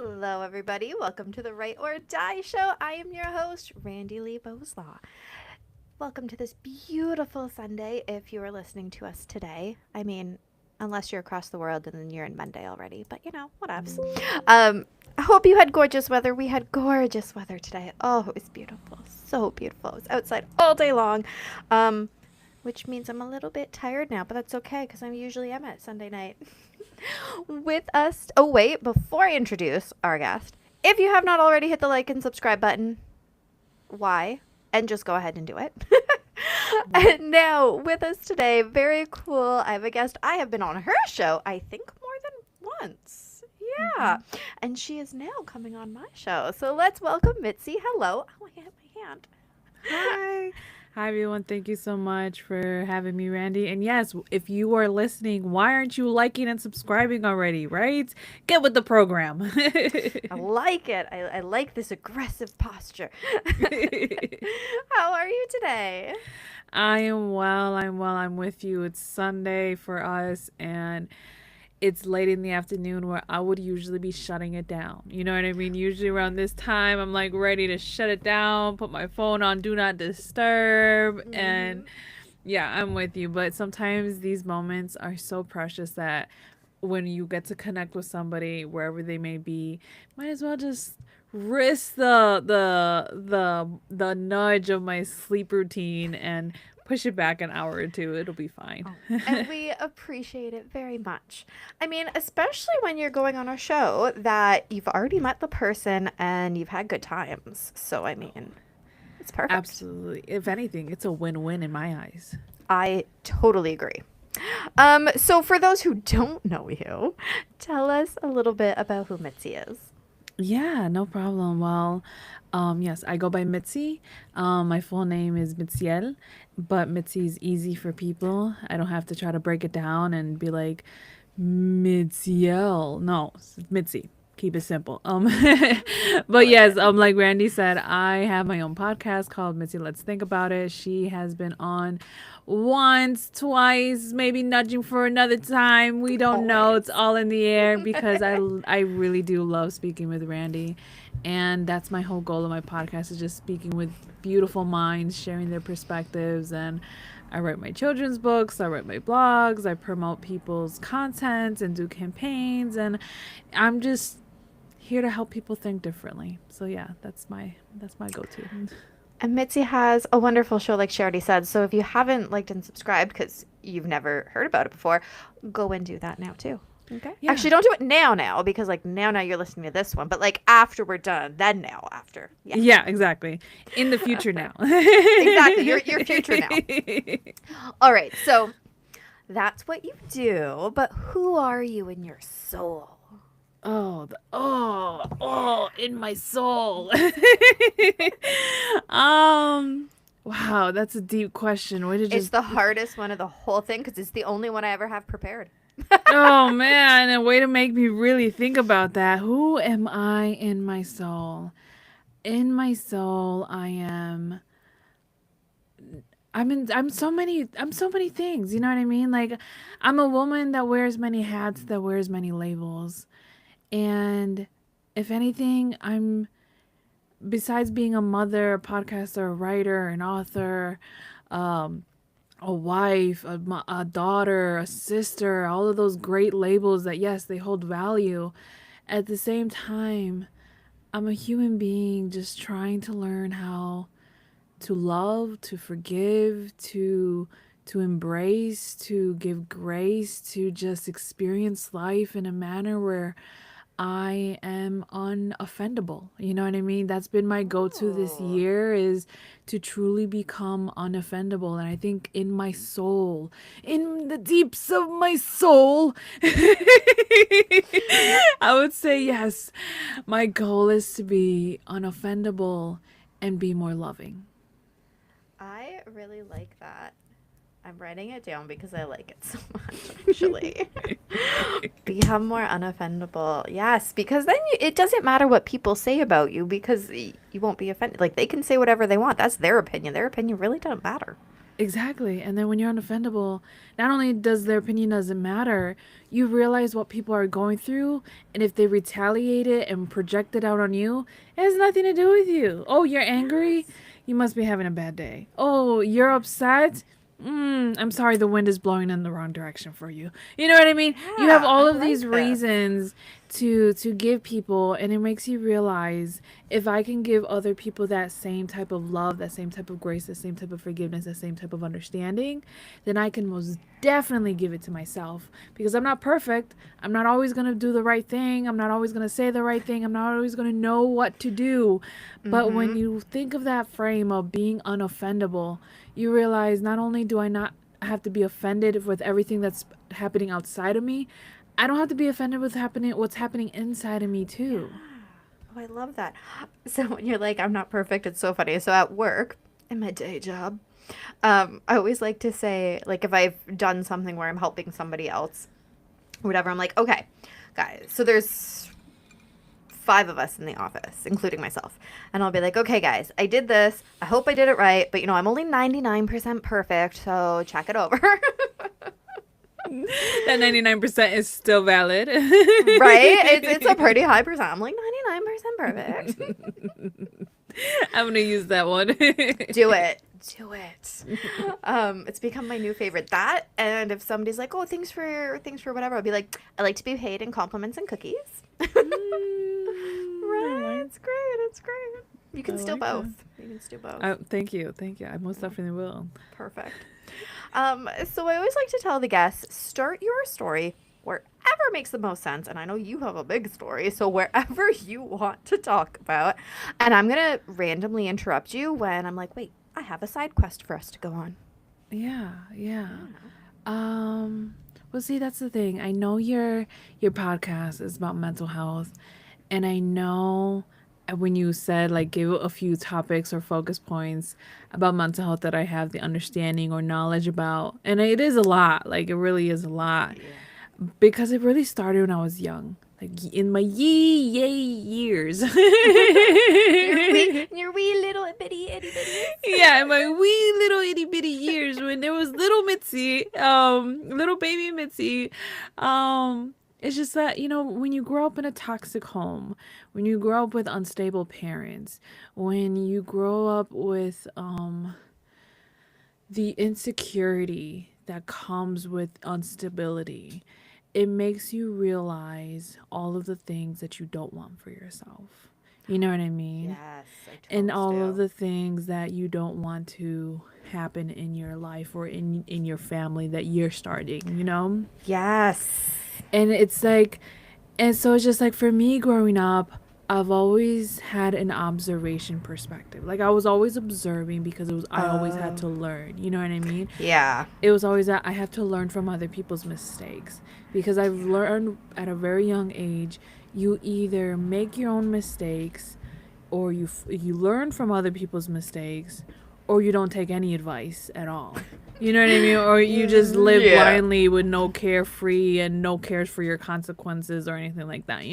Hello, everybody. Welcome to the Right or Die Show. I am your host, Randi-lee. Welcome to this beautiful Sunday. If you are listening to us today, I mean, unless you're across the world and then you're in Monday already, but whatevs. I hope you had gorgeous weather. We had gorgeous weather today. Oh, it was beautiful. So beautiful. I was outside all day long, which means I'm a little bit tired now, but that's okay because I usually am at Sunday night. With us. Oh, wait, before I introduce our guest, if you have not already hit the like and subscribe button, why? And just go ahead and do it. And now, with us today, very cool. I have a guest. I have been on her show, I think, more than once. Yeah. And she is now coming on my show. So let's welcome Mitzi. Hello. Oh, I hit my hand. Hi. Hi, everyone. Thank you so much for having me, Randy. And yes, if you are listening, why aren't you liking and subscribing already, right? Get with the program. I like it. I like this aggressive posture. How are you today? I am well. I'm with you. It's Sunday for us, and it's late in the afternoon where I would usually be shutting it down. You know what I mean? Usually around this time, I'm like ready to shut it down, put my phone on do not disturb, and yeah, I'm with you. But sometimes these moments are so precious that when you get to connect with somebody wherever they may be, might as well just risk the nudge of my sleep routine and push it back an hour or two. It'll be fine. And we appreciate it very much. I mean, especially when you're going on a show that you've already met the person and you've had good times. So, I mean, it's perfect. Absolutely. If anything, it's a win-win in my eyes. I totally agree. So for those who don't know you, tell us a little bit about who Mitzi is. Yeah, no problem. Well, yes, I go by Mitzi. My full name is Mitziel, but Mitzi is easy for people. I don't have to try to break it down and be like Mitziel. No, it's Mitzi. Keep it simple. But yes, like Randy said, I have my own podcast called Mitzi Let's Think About It. She has been on once, twice, maybe nudging for another time. We don't know. It's all in the air because I really do love speaking with Randy. And that's my whole goal of my podcast is just speaking with beautiful minds, sharing their perspectives. And I write my children's books, I write my blogs, I promote people's content and do campaigns. And I'm just here to help people think differently. So yeah, that's my go-to. And Mitzi has a wonderful show, like she already said. So if you haven't liked and subscribed because you've never heard about it before, go and do that now too. Okay. Yeah. Actually, don't do it now because like now you're listening to this one, but like after we're done, then now after. Yeah, exactly. In the future now. Exactly. Your future now. All right. So that's what you do, but who are you in your soul? In my soul. Wow, that's a deep question. It's the hardest one of the whole thing because it's the only one I ever have prepared. Oh man, a way to make me really think about that. Who am I in my soul? In my soul, I'm so many things, you know what I mean? Like I'm a woman that wears many hats, that wears many labels. And if anything, I'm, besides being a mother, a podcaster, a writer, an author, a wife, a daughter, a sister, all of those great labels that, yes, they hold value. At the same time, I'm a human being just trying to learn how to love, to forgive, to embrace, to give grace, to just experience life in a manner where I am unoffendable. You know what I mean? That's been my go-to this year is to truly become unoffendable. And I think in my soul, in the deeps of my soul, I would say yes, my goal is to be unoffendable and be more loving. I really like that. I'm writing it down because I like it so much, actually. Become more unoffendable. Yes, because then it doesn't matter what people say about you because you won't be offended. Like, they can say whatever they want. That's their opinion. Their opinion really doesn't matter. Exactly. And then when you're unoffendable, not only does their opinion doesn't matter, you realize what people are going through, and if they retaliate it and project it out on you, it has nothing to do with you. Oh, you're angry? Yes. You must be having a bad day. Oh, you're upset? I'm sorry, the wind is blowing in the wrong direction for you. You know what I mean? You have Yeah, all I of these like this. reasons to give people, and it makes you realize, if I can give other people that same type of love, that same type of grace, that same type of forgiveness, that same type of understanding, then I can most definitely give it to myself, because I'm not perfect. I'm not always going to do the right thing. I'm not always going to say the right thing. I'm not always going to know what to do. But when Mm-hmm. you think of that frame of being unoffendable, you realize, not only do I not have to be offended with everything that's happening outside of me, I don't have to be offended with what's happening inside of me Yeah. too. Oh, I love that. So when you're like, I'm not perfect, it's so funny. So at work, in my day job, I always like to say, like, if I've done something where I'm helping somebody else, or whatever, I'm like, okay, guys, so there's 5 of us in the office, including myself. And I'll be like, okay, guys, I did this. I hope I did it right, but I'm only 99% perfect, so check it over. That 99% is still valid. Right? It's a pretty high percent. I'm like 99% perfect. I'm going to use that one. Do it. Do it. It's become my new favorite. That, and if somebody's like, "Oh, thanks for whatever," I'll be like, "I like to be paid in compliments and cookies." I Right? like It's great. It's great. You I can still like both. that. You can still both. Thank you. Thank you. I most definitely will. Perfect. So I always like to tell the guests, start your story wherever makes the most sense. And I know you have a big story, so wherever you want to talk about. And I'm gonna randomly interrupt you when I'm like, wait, I have a side quest for us to go on. Yeah, yeah. Yeah. Um, well, see, that's the thing. I know your podcast is about mental health, and I know when you said, like, give a few topics or focus points about mental health that I have the understanding or knowledge about, and it is a lot. Like, it really is a lot, Yeah. because it really started when I was young, like in my yay years. Your wee little bitty itty bitties. Yeah, in my wee little itty bitty years, when there was little Mitzi, little baby Mitzi. It's just that, when you grow up in a toxic home, when you grow up with unstable parents, when you grow up with the insecurity that comes with instability, it makes you realize all of the things that you don't want for yourself. You know what I mean? Yes, I And totes all of do. the things that you don't want to happen in your life or in your family that you're starting. Yes. And it's like, and so it's just like, for me growing up, I've always had an observation perspective. Like, I was always observing, because I always had Oh. to learn. You know what I mean? Yeah. It was always that I have to learn from other people's mistakes, because I've learned at a very young age, you either make your own mistakes, or you learn from other people's mistakes, or you don't take any advice at all. You know what I mean? Or you just live Yeah. blindly with no carefree and no cares for your consequences or anything like that.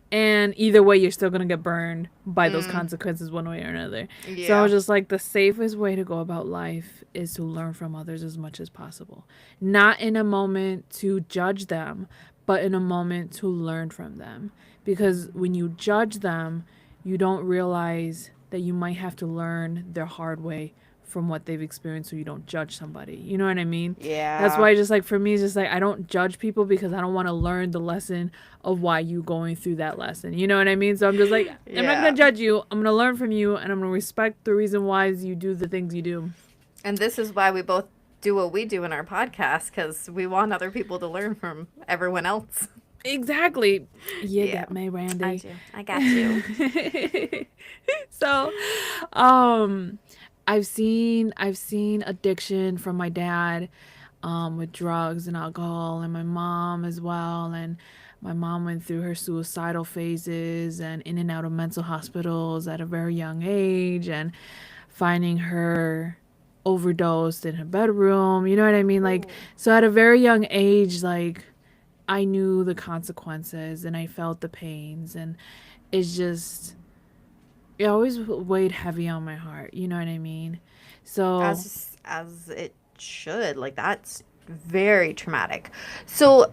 And either way, you're still going to get burned by those Mm. consequences one way or another. So I Yeah. was just like, the safest way to go about life is to learn from others as much as possible. Not in a moment to judge them, but in a moment to learn from them. Because when you judge them, you don't realize that you might have to learn their hard way from what they've experienced, so you don't judge somebody. You know what I mean? That's Yeah. why, just like, for me, it's just like, I don't judge people, because I don't want to learn the lesson of why you going through that lesson. You know what I mean? So I'm just like, I'm not Yeah. going to judge you. I'm going to learn from you, and I'm going to respect the reason why you do the things you do. And this is why we both do what we do in our podcast, because we want other people to learn from everyone else. Exactly. You Yeah. get me, I Randy. do. I got you. So, um, I've seen addiction from my dad, with drugs and alcohol, and my mom as well. And my mom went through her suicidal phases and in and out of mental hospitals at a very young age, and finding her overdosed in her bedroom. You know what I mean? Like, Oh. so at a very young age, like, I knew the consequences and I felt the pains, and it's just, it always weighed heavy on my heart. You know what I mean? I was So, just as it should. Like, that's very traumatic. So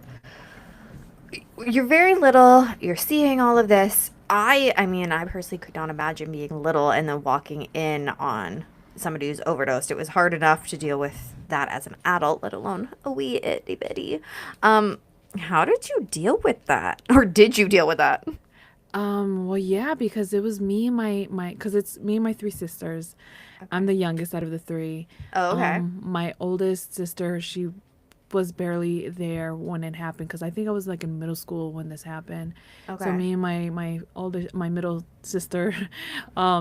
you're very little, you're seeing all of this. I mean, I personally could not imagine being little and then walking in on somebody who's overdosed. It was hard enough to deal with that as an adult, let alone a wee itty bitty. How did you deal with that? Or did you deal with that? Well, yeah, because it was me and because it's me and my three sisters. I'm Okay. the youngest out of the three. Oh, okay. My oldest sister, she was barely there when it happened because I think I was like in middle school when this happened. So Okay. me and my middle sister,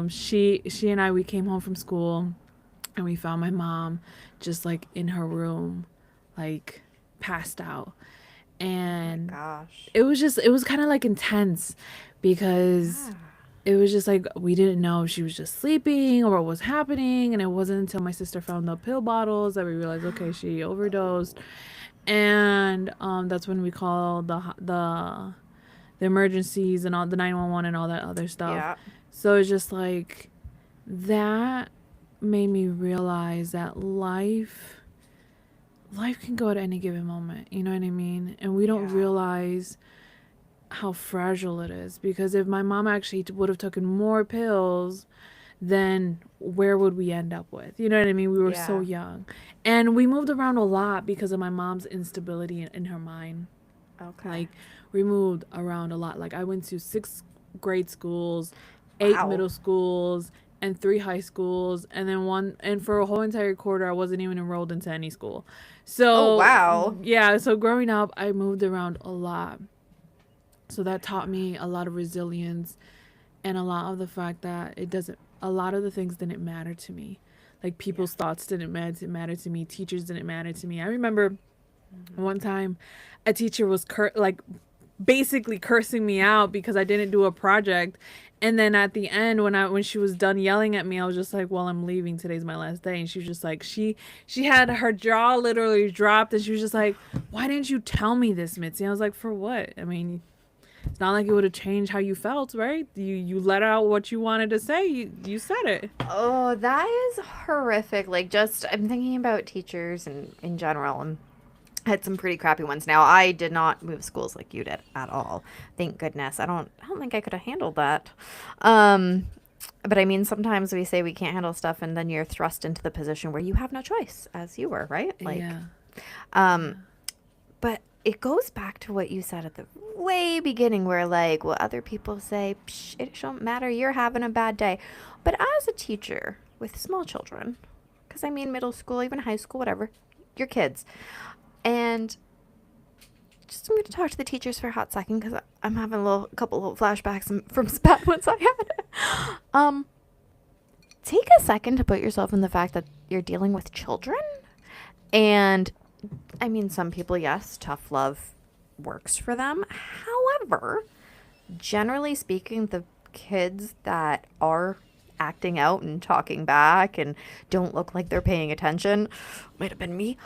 she and I, we came home from school and we found my mom just like in her room, like passed out. Oh my And gosh. it was kind of like intense because Yeah. it was just like we didn't know if she was just sleeping or what was happening, and it wasn't until my sister found the pill bottles that we realized, okay, she Oh, overdosed. And that's when we called the emergencies and all the 911 and all that other stuff. yeah. So it's just like that made me realize that life can go at any given moment, you know what I mean? And we don't Yeah. realize how fragile it is, because if my mom actually would have taken more pills, then where would we end up with? You know what I mean? We were so Yeah. young. And we moved around a lot because of my mom's instability in her mind. Okay. Like, we moved around a lot. Like, I went to 6 grade schools, 8 middle Wow. schools, and 3 high schools, and then one, and for a whole entire quarter, I wasn't even enrolled into any school. Oh, So, wow. yeah, so growing up, I moved around a lot. So that taught me a lot of resilience and a lot of the fact that a lot of the things didn't matter to me. Like, Yeah. people's thoughts didn't matter to me. Teachers didn't matter to me. I remember Hmm. one time a teacher was like basically cursing me out because I didn't do a project. And then at the end, when she was done yelling at me, I was just like, "Well, I'm leaving. Today's my last day." And she was just like, she had her jaw literally dropped, and she was just like, "Why didn't you tell me this, Mitzi?" I was like, "For what? I mean, it's not like it would have changed how you felt, right? You let out what you wanted to say. You said it." Oh, that is horrific. Like, just, I'm thinking about teachers and in general, and I had some pretty crappy ones. Now, I did not move schools like you did at all. Thank goodness. I don't think I could have handled that. Um, but I mean, sometimes we say we can't handle stuff, and then you're thrust into the position where you have no choice, as you were, right? Like, Yeah. um, Yeah. but it goes back to what you said at the way beginning, where like what other people say, Psh, it shouldn't matter. You're having a bad day. But as a teacher with small children, because I mean, middle school, even high school, whatever, your kids, and just I'm going to talk to the teachers for a hot second because I'm having a couple little flashbacks from some bad ones I had. Take a second to put yourself in the fact that you're dealing with children, and I mean, some people, yes, tough love works for them. However, generally speaking, the kids that are acting out and talking back and don't look like they're paying attention, might have been me.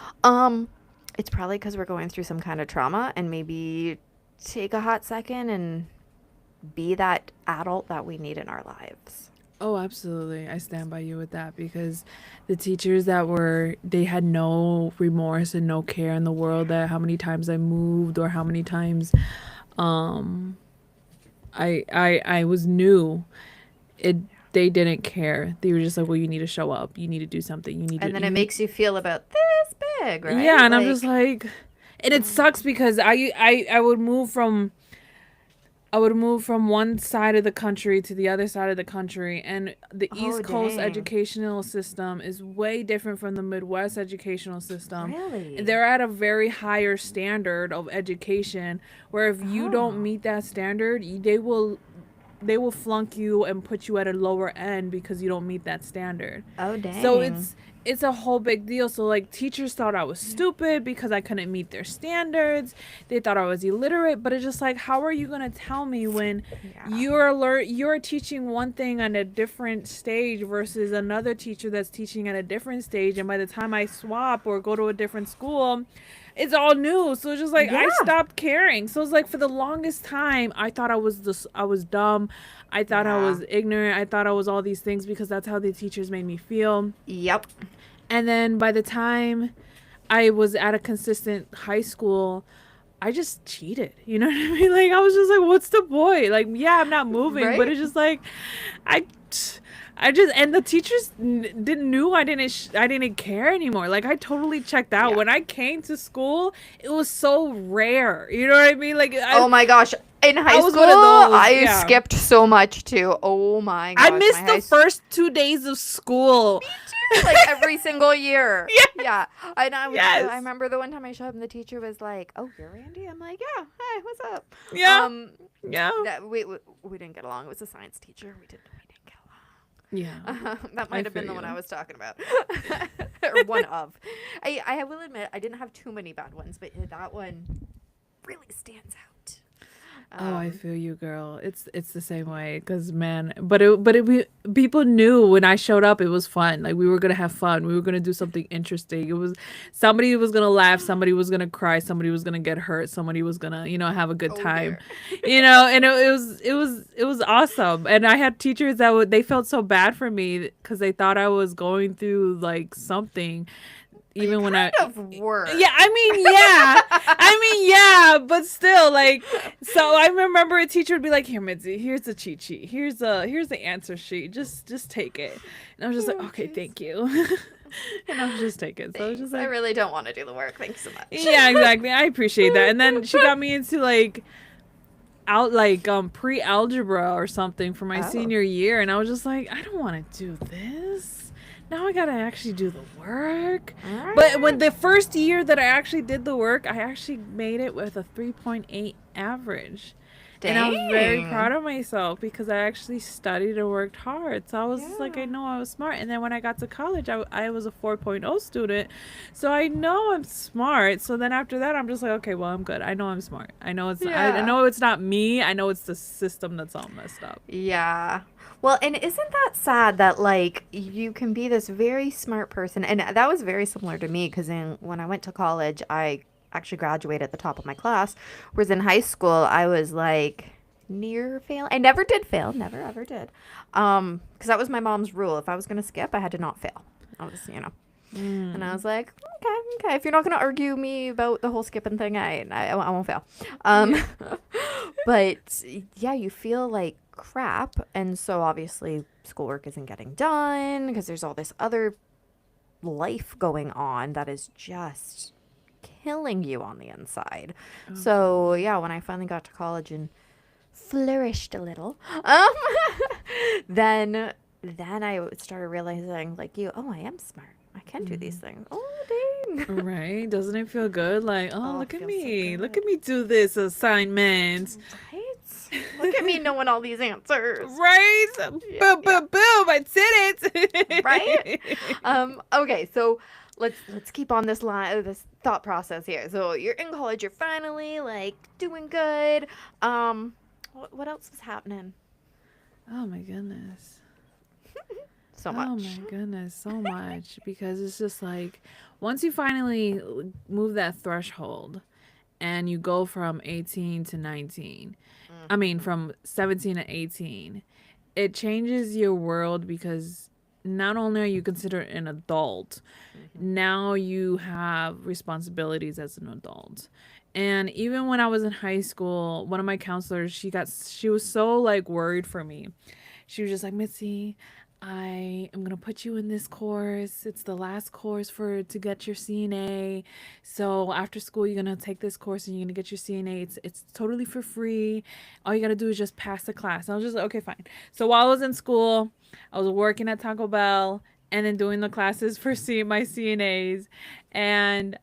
It's probably because we're going through some kind of trauma, and maybe take a hot second and be that adult that we need in our lives. Oh, absolutely. I stand by you with that because the teachers that were, they had no remorse and no care in the world that how many times I moved or how many times um I was new. It They didn't care. They were just like, "Well, you need to show up. You need to do something. And then it you." makes you feel about this big, Yeah, right? and I'm just Like, like, and it mm, sucks because I would move from one side of the country to the other side of the country, and the oh, East Coast dang. educational system is way different from the Midwest educational system. Really? They're at a very higher standard of education, where if you don't Oh. meet that standard, they will flunk you and put you at a lower end because you don't meet that standard. Oh, So dang. it's a whole big deal. So like teachers thought I was stupid because I couldn't meet their standards. They thought I was illiterate, but it's just like, how are you going to tell me when Yeah. you're teaching one thing on a different stage versus another teacher that's teaching at a different stage, and by the time I swap or go to a different school, it's all new. So it's just like I Yeah. stopped caring. So it's like for the longest time I was dumb. I thought I Yeah. was ignorant. I thought I was all these things because that's how the teachers made me feel. Yep. And then by the time I was at a consistent high school, I just cheated. You know what I mean? Like, I was just like, what's the point? Like, yeah, I'm not moving, but Right? it's just like, I, I just, and the teachers didn't knew I didn't care anymore. Like, I totally checked out. Yeah. When I came to school, it was so rare. You know what I mean? Like, Oh my gosh. In high I was school, one of those. I Yeah. skipped so much too. Oh my I gosh. missed the first 2 days of school. Like every single year. Yes. Yeah. And Yes. I remember the one time I showed up and the teacher was like, "Oh, you're Randy?" I'm like, "Yeah. Hi, what's up?" Yeah. Yeah. We didn't get along. It was a science teacher. We didn't get Yeah. along. That might have been feel the one you. I was talking about. Or one of. I will admit I didn't have too many bad ones, but that one really stands out. Oh, I feel you, girl. It's the same way, cause man, we people knew when I showed up, it was fun. Like, we were gonna have fun. We were gonna do something interesting. It was somebody was gonna laugh, somebody was gonna cry, somebody was gonna get hurt, somebody was gonna have a good time, and it was awesome. And I had teachers that they felt so bad for me because they thought I was going through like something. Even when kind of were. yeah, yeah, but still, like, so I remember a teacher would be like, "Here, Mitzi, here's the cheat sheet. Here's the answer sheet. Just take it." And I was just like, "Okay, thank you," and I was just take it. So I was just I like, really don't want to do the work. Thanks so much. "Yeah, exactly. I appreciate that." And then she got me into like pre-algebra or something for my senior year, and I was just like, I don't want to do this. Now I gotta actually do the work. But when the first year that I actually did the work, I actually made it with a 3.8 average. Dang. And I was very proud of myself because I actually studied and worked hard. So I was just like, I know I was smart. And then when I got to college, I was a 4.0 student. So I know I'm smart. So then after that, I'm just like, okay, well, I'm good. I know I'm smart. I know I know it's not me. I know it's the system that's all messed up. Yeah. Well, and isn't that sad that like you can be this very smart person, and that was very similar to me because when I went to college, I actually graduated at the top of my class, whereas in high school I was like near fail. I never did fail, never ever did, because that was my mom's rule. If I was gonna skip, I had to not fail. I was, and I was like, okay, if you're not gonna argue me about the whole skipping thing, I won't fail. But yeah, you feel like crap, and so obviously schoolwork isn't getting done because there's all this other life going on that is just killing you on the inside. So yeah, when I finally got to college and flourished a little, then I started realizing like I am smart. I can do these things. Oh dang. Right? Doesn't it feel good? Like, oh, look it at feels so me. good. Look at me do this assignment. Right? Look at me knowing all these answers. Right? Boom, boom, boom. I did it. Right? Okay, so let's keep on this thought process here. So you're in college, you're finally like doing good. What else was happening? Oh my goodness. So much. Oh my goodness, so much. Because it's just like once you finally move that threshold and you go from 18 to 19, I mean from 17 to 18, it changes your world because not only are you considered an adult, now you have responsibilities as an adult. And even when I was in high school, one of my counselors, she was so like worried for me. She was just like, Mitzi, I am gonna put you in this course. It's the last course to get your CNA. So after school, you're gonna take this course and you're gonna get your CNA. It's totally for free. All you gotta do is just pass the class. And I was just like, okay, fine. So while I was in school, I was working at Taco Bell and then doing the classes for my CNAs. And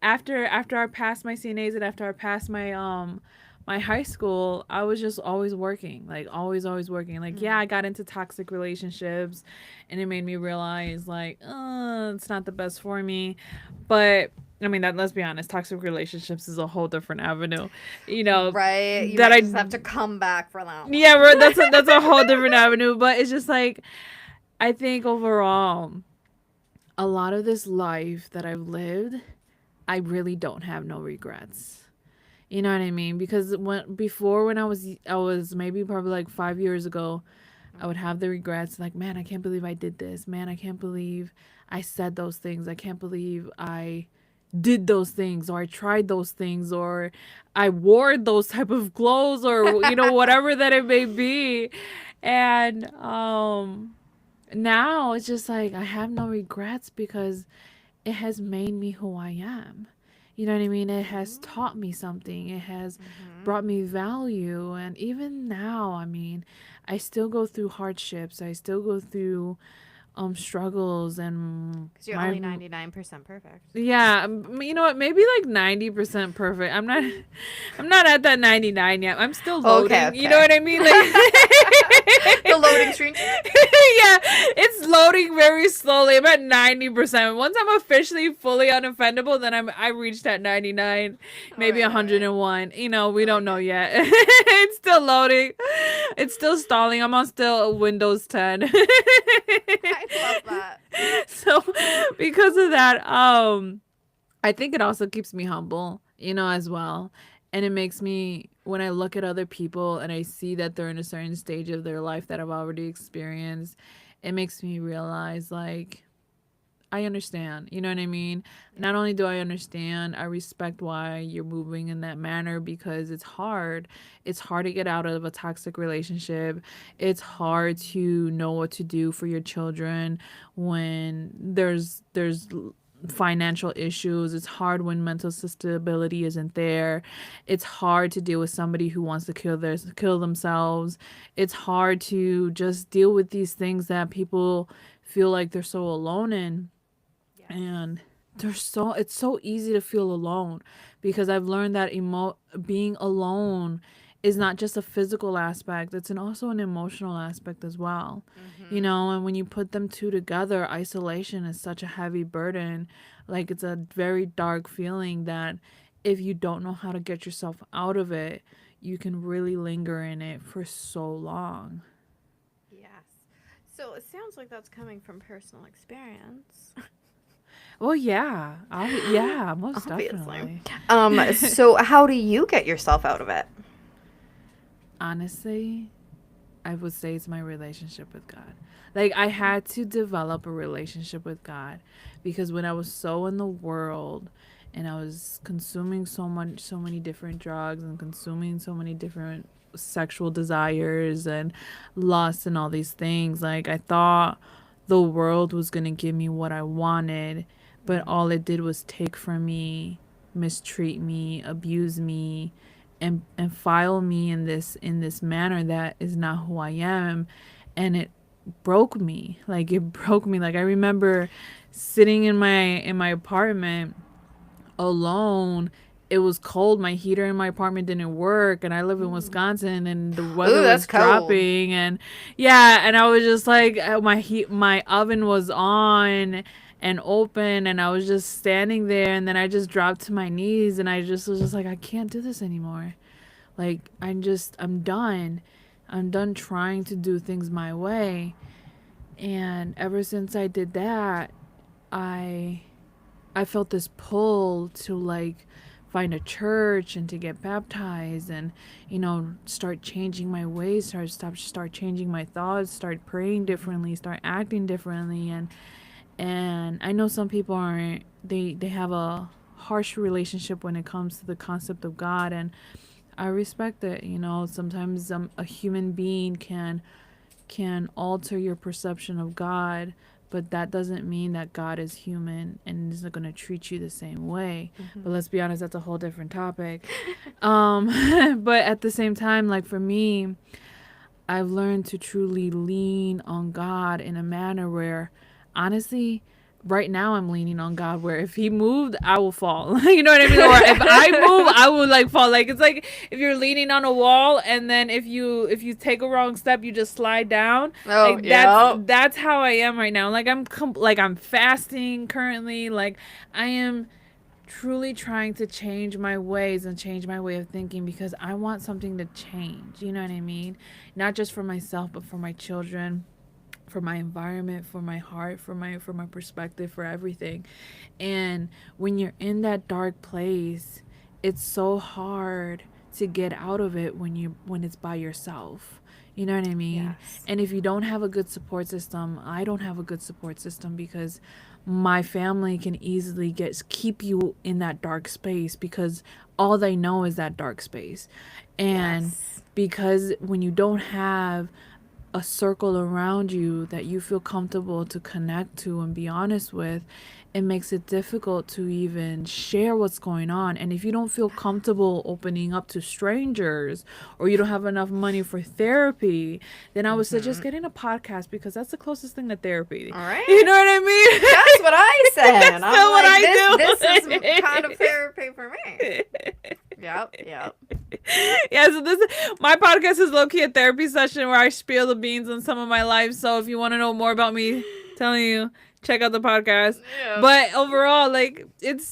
after I passed my CNAs and after I passed my high school, I was just always working, like always working. Like, yeah, I got into toxic relationships and it made me realize like, it's not the best for me. But I mean, let's be honest, toxic relationships is a whole different avenue, Right. You that might I just have to come back for that one. Yeah, that's a whole different avenue. But it's just like, I think overall, a lot of this life that I've lived, I really don't have no regrets. You know what I mean? Because when I was maybe probably like 5 years ago, I would have the regrets, like, man, I can't believe I did this. Man, I can't believe I said those things. I can't believe I did those things, or I tried those things, or I wore those type of clothes, or whatever that it may be. And now it's just like I have no regrets because it has made me who I am. You know what I mean? It has taught me something. It has brought me value. And even now, I mean, I still go through hardships. I still go through struggles and Because you're only 99% perfect. yeah, you know what? Maybe like 90% perfect. I'm not at that 99 yet. I'm still loading. Okay. You know what I mean? Like The loading screen. yeah, it's loading very slowly. I'm at 90%. Once I'm officially fully unoffendable, then I reached that 99, maybe 101. You know, we don't know yet. It's still loading. It's still stalling. I'm on still Windows 10. I love that. So because of that, I think it also keeps me humble, as well. And it makes me, when I look at other people and I see that they're in a certain stage of their life that I've already experienced, it makes me realize, like, I understand. You know what I mean? Not only do I understand, I respect why you're moving in that manner, because it's hard. It's hard to get out of a toxic relationship. It's hard to know what to do for your children when there's financial issues. It's hard when mental stability isn't there. It's hard to deal with somebody who wants to kill themselves. It's hard to just deal with these things that people feel like they're so alone in. And it's so easy to feel alone, because I've learned that being alone is not just a physical aspect, it's also an emotional aspect as well. And when you put them two together, isolation is such a heavy burden. Like, it's a very dark feeling that if you don't know how to get yourself out of it, you can really linger in it for so long. Yes. So it sounds like that's coming from personal experience. Well, yeah. Yeah, most Obviously. definitely. So how do you get yourself out of it? Honestly, I would say it's my relationship with God. Like, I had to develop a relationship with God, because when I was so in the world and I was consuming so many different drugs and consuming so many different sexual desires and lust and all these things, like, I thought the world was going to give me what I wanted, but all it did was take from me, mistreat me, abuse me, and file me in this manner that is not who I am. And it broke me. Like, it broke me. Like, I remember sitting in my apartment alone. It was cold. My heater in my apartment didn't work, and I live in Wisconsin, and the weather was that's cold. dropping, and yeah, and I was just like, my oven was on and open, and I was just standing there, and then I just dropped to my knees, and I just was just like, I can't do this anymore. Like, I'm done. I'm done trying to do things my way. And ever since I did that, I I felt this pull to, like, find a church and to get baptized and, start changing my ways, start changing my thoughts, start praying differently, start acting differently. And I know some people aren't, they have a harsh relationship when it comes to the concept of God, and I respect it. Sometimes a human being can alter your perception of God, but that doesn't mean that God is human and isn't going to treat you the same way. But let's be honest, that's a whole different topic. But at the same time, like, for me, I've learned to truly lean on God in a manner where, honestly, right now I'm leaning on God, where if he moved, I will fall. You know what I mean? Or if I move, I will, like, fall. Like, it's like if you're leaning on a wall, and then if you take a wrong step, you just slide down. Oh, like, yeah. that's how I am right now. Like, I'm fasting currently. Like, I am truly trying to change my ways and change my way of thinking, because I want something to change. You know what I mean? Not just for myself, but for my children, for my environment, for my heart, for my perspective, for everything. And when you're in that dark place, it's so hard to get out of it when it's by yourself. You know what I mean? Yes. And if you don't have a good support system, I don't have a good support system because my family can easily keep you in that dark space because all they know is that dark space. And Yes. because when you don't have a circle around you that you feel comfortable to connect to and be honest with, it makes it difficult to even share what's going on. And if you don't feel comfortable opening up to strangers, or you don't have enough money for therapy, then I would suggest getting a podcast because that's the closest thing to therapy. All right. You know what I mean? That's what I said. That's I'm what like, I this do. is kind of therapy for me. Yep. Yeah, so my podcast is low-key a therapy session where I spill the beans on some of my life. So if you want to know more about me, telling you, check out the podcast. Yeah. But overall, like it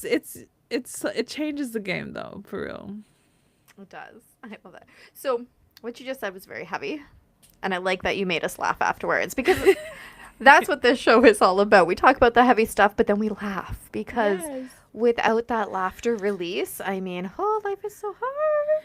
changes the game though, for real. It does. I love it. So what you just said was very heavy, and I like that you made us laugh afterwards because that's what this show is all about. We talk about the heavy stuff, but then we laugh because without that laughter release, I mean, life is so hard.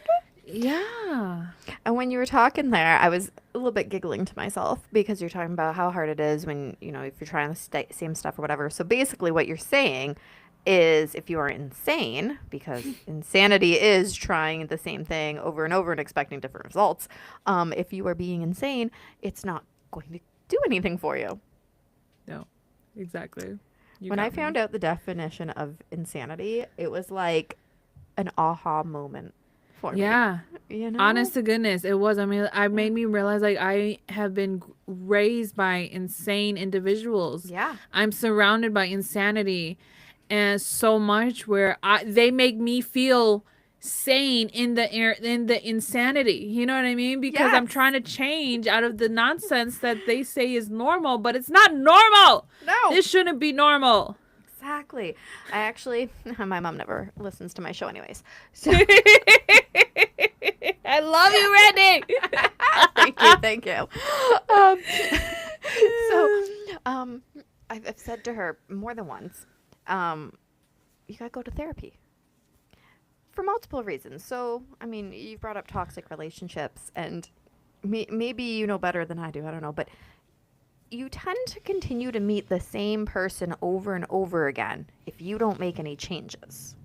Yeah. And when you were talking there, I was a little bit giggling to myself because you're talking about how hard it is when, if you're trying the same stuff or whatever. So basically what you're saying is if you are insane, because insanity is trying the same thing over and over and expecting different results. If you are being insane, it's not going to do anything for you. No, exactly. When I found out the definition of insanity, it was like an aha moment. For me, honest to goodness, it was. I mean, I made me realize like I have been raised by insane individuals. I'm surrounded by insanity, and so much where they make me feel sane in the insanity. You know what I mean? Because I'm trying to change out of the nonsense that they say is normal, but it's not normal. No, this shouldn't be normal. Exactly. I actually, my mom never listens to my show anyways. So I love you, Randy. Thank you. I've said to her more than once, you gotta go to therapy for multiple reasons. So, I mean, you brought up toxic relationships, and maybe you know better than I do. I don't know, but you tend to continue to meet the same person over and over again if you don't make any changes.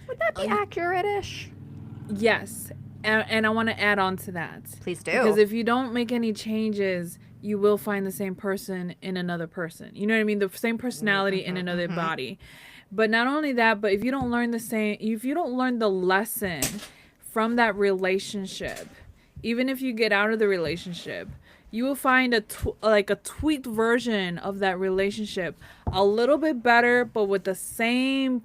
Would that be accurate-ish? Yes. And I want to add on to that. Please do. Because if you don't make any changes, you will find the same person in another person. You know what I mean? The same personality in another body. But not only that, but if you don't learn the lesson from that relationship, even if you get out of the relationship, you will find a tweaked version of that relationship, a little bit better, but with the same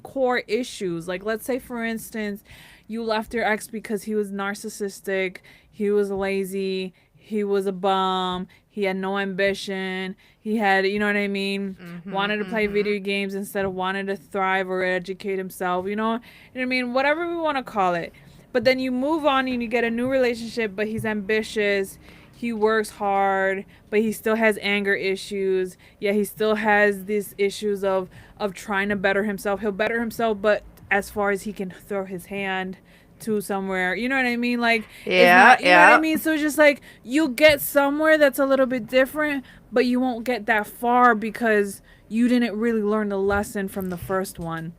core issues. Like, let's say, for instance, you left your ex because he was narcissistic, he was lazy, he was a bum, he had no ambition, he had, you know what I mean, wanted to play video games instead of wanted to thrive or educate himself, you know what I mean, whatever we want to call it. But then you move on and you get a new relationship, but he's ambitious, he works hard, but he still has anger issues. Yeah, he still has these issues of trying to better himself. He'll better himself, but as far as he can throw his hand to somewhere, you know what I mean? Like, you know what I mean? So it's just like, you get somewhere that's a little bit different, but you won't get that far because you didn't really learn the lesson from the first one.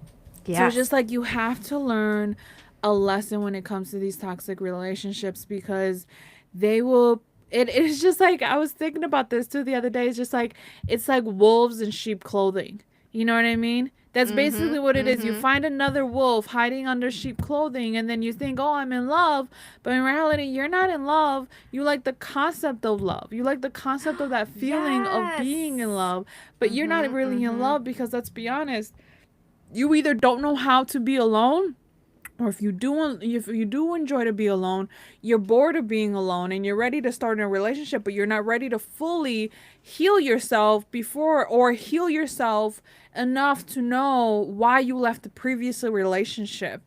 Yes. So it's just like, you have to learn a lesson when it comes to these toxic relationships, because they will... It's just like, I was thinking about this too the other day. It's just like, it's like wolves in sheep clothing. You know what I mean? That's basically what it is. You find another wolf hiding under sheep clothing, and then you think, oh, I'm in love. But in reality, you're not in love. You like the concept of love. You like the concept of that feeling of being in love. But you're not really in love, because let's be honest, you either don't know how to be alone, or if you do enjoy to be alone, you're bored of being alone and you're ready to start a relationship, but you're not ready to fully heal yourself before, or heal yourself enough to know why you left the previous relationship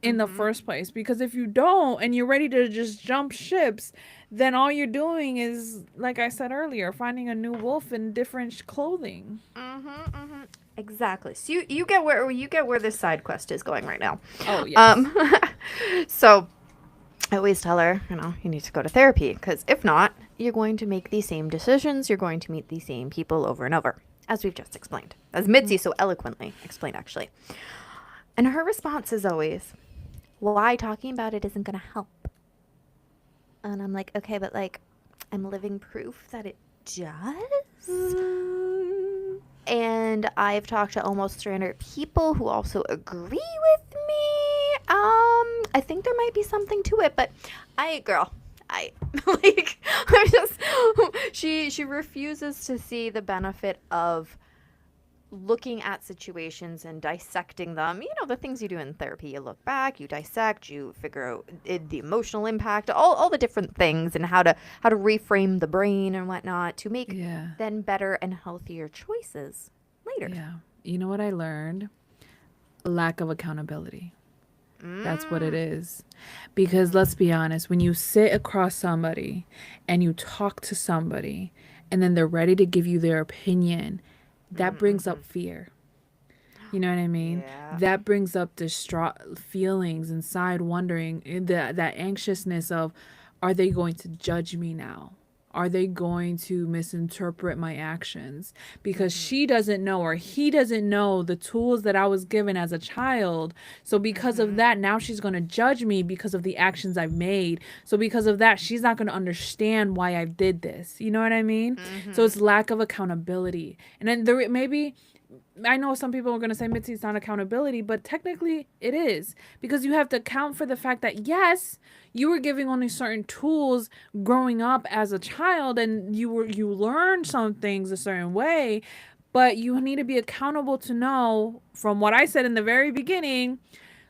in the first place. Because if you don't and you're ready to just jump ships, then all you're doing is, like I said earlier, finding a new wolf in different clothing. Exactly. So you get where this side quest is going right now. Oh, yes. So I always tell her, you need to go to therapy, because if not, you're going to make the same decisions. You're going to meet the same people over and over, as we've just explained, as Mitzi so eloquently explained, actually. And her response is always, why talking about it isn't going to help? And I'm like, okay, but like, I'm living proof that it does. And I've talked to almost 300 people who also agree with me. I think there might be something to it, but I'm just, she refuses to see the benefit of looking at situations and dissecting them. The things you do in therapy, you look back, you dissect, you figure out the emotional impact, all the different things, and how to reframe the brain and whatnot to make then better and healthier choices later. Yeah. You know what I learned? Lack of accountability. That's what it is. Because let's be honest, when you sit across somebody and you talk to somebody and then they're ready to give you their opinion, that brings up fear. You know what I mean? Yeah. That brings up distraught feelings inside, wondering, that anxiousness of, are they going to judge me now? Are they going to misinterpret my actions? Because she doesn't know, or he doesn't know, the tools that I was given as a child. So because of that, now she's going to judge me because of the actions I've made. So because of that, she's not going to understand why I did this. You know what I mean? So it's lack of accountability. And then there maybe, I know some people are going to say, Mitzi, it's not accountability, but technically it is, because you have to account for the fact that, yes, you were giving only certain tools growing up as a child, and you learned some things a certain way, but you need to be accountable to know, from what I said in the very beginning,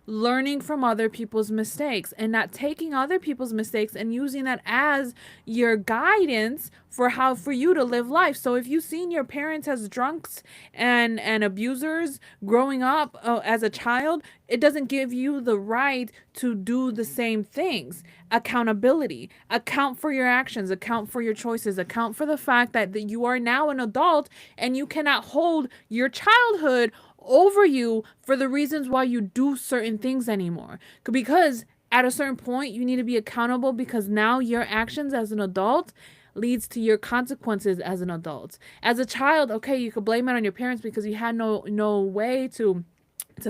learning from other people's mistakes and not taking other people's mistakes and using that as your guidance for you to live life. So if you've seen your parents as drunks and abusers growing up as a child, it doesn't give you the right to do the same things. Accountability. Account for your actions, account for your choices, account for the fact that you are now an adult and you cannot hold your childhood over you for the reasons why you do certain things anymore. Because at a certain point, you need to be accountable, because now your actions as an adult leads to your consequences as an adult. As a child, okay, you could blame it on your parents because you had no way to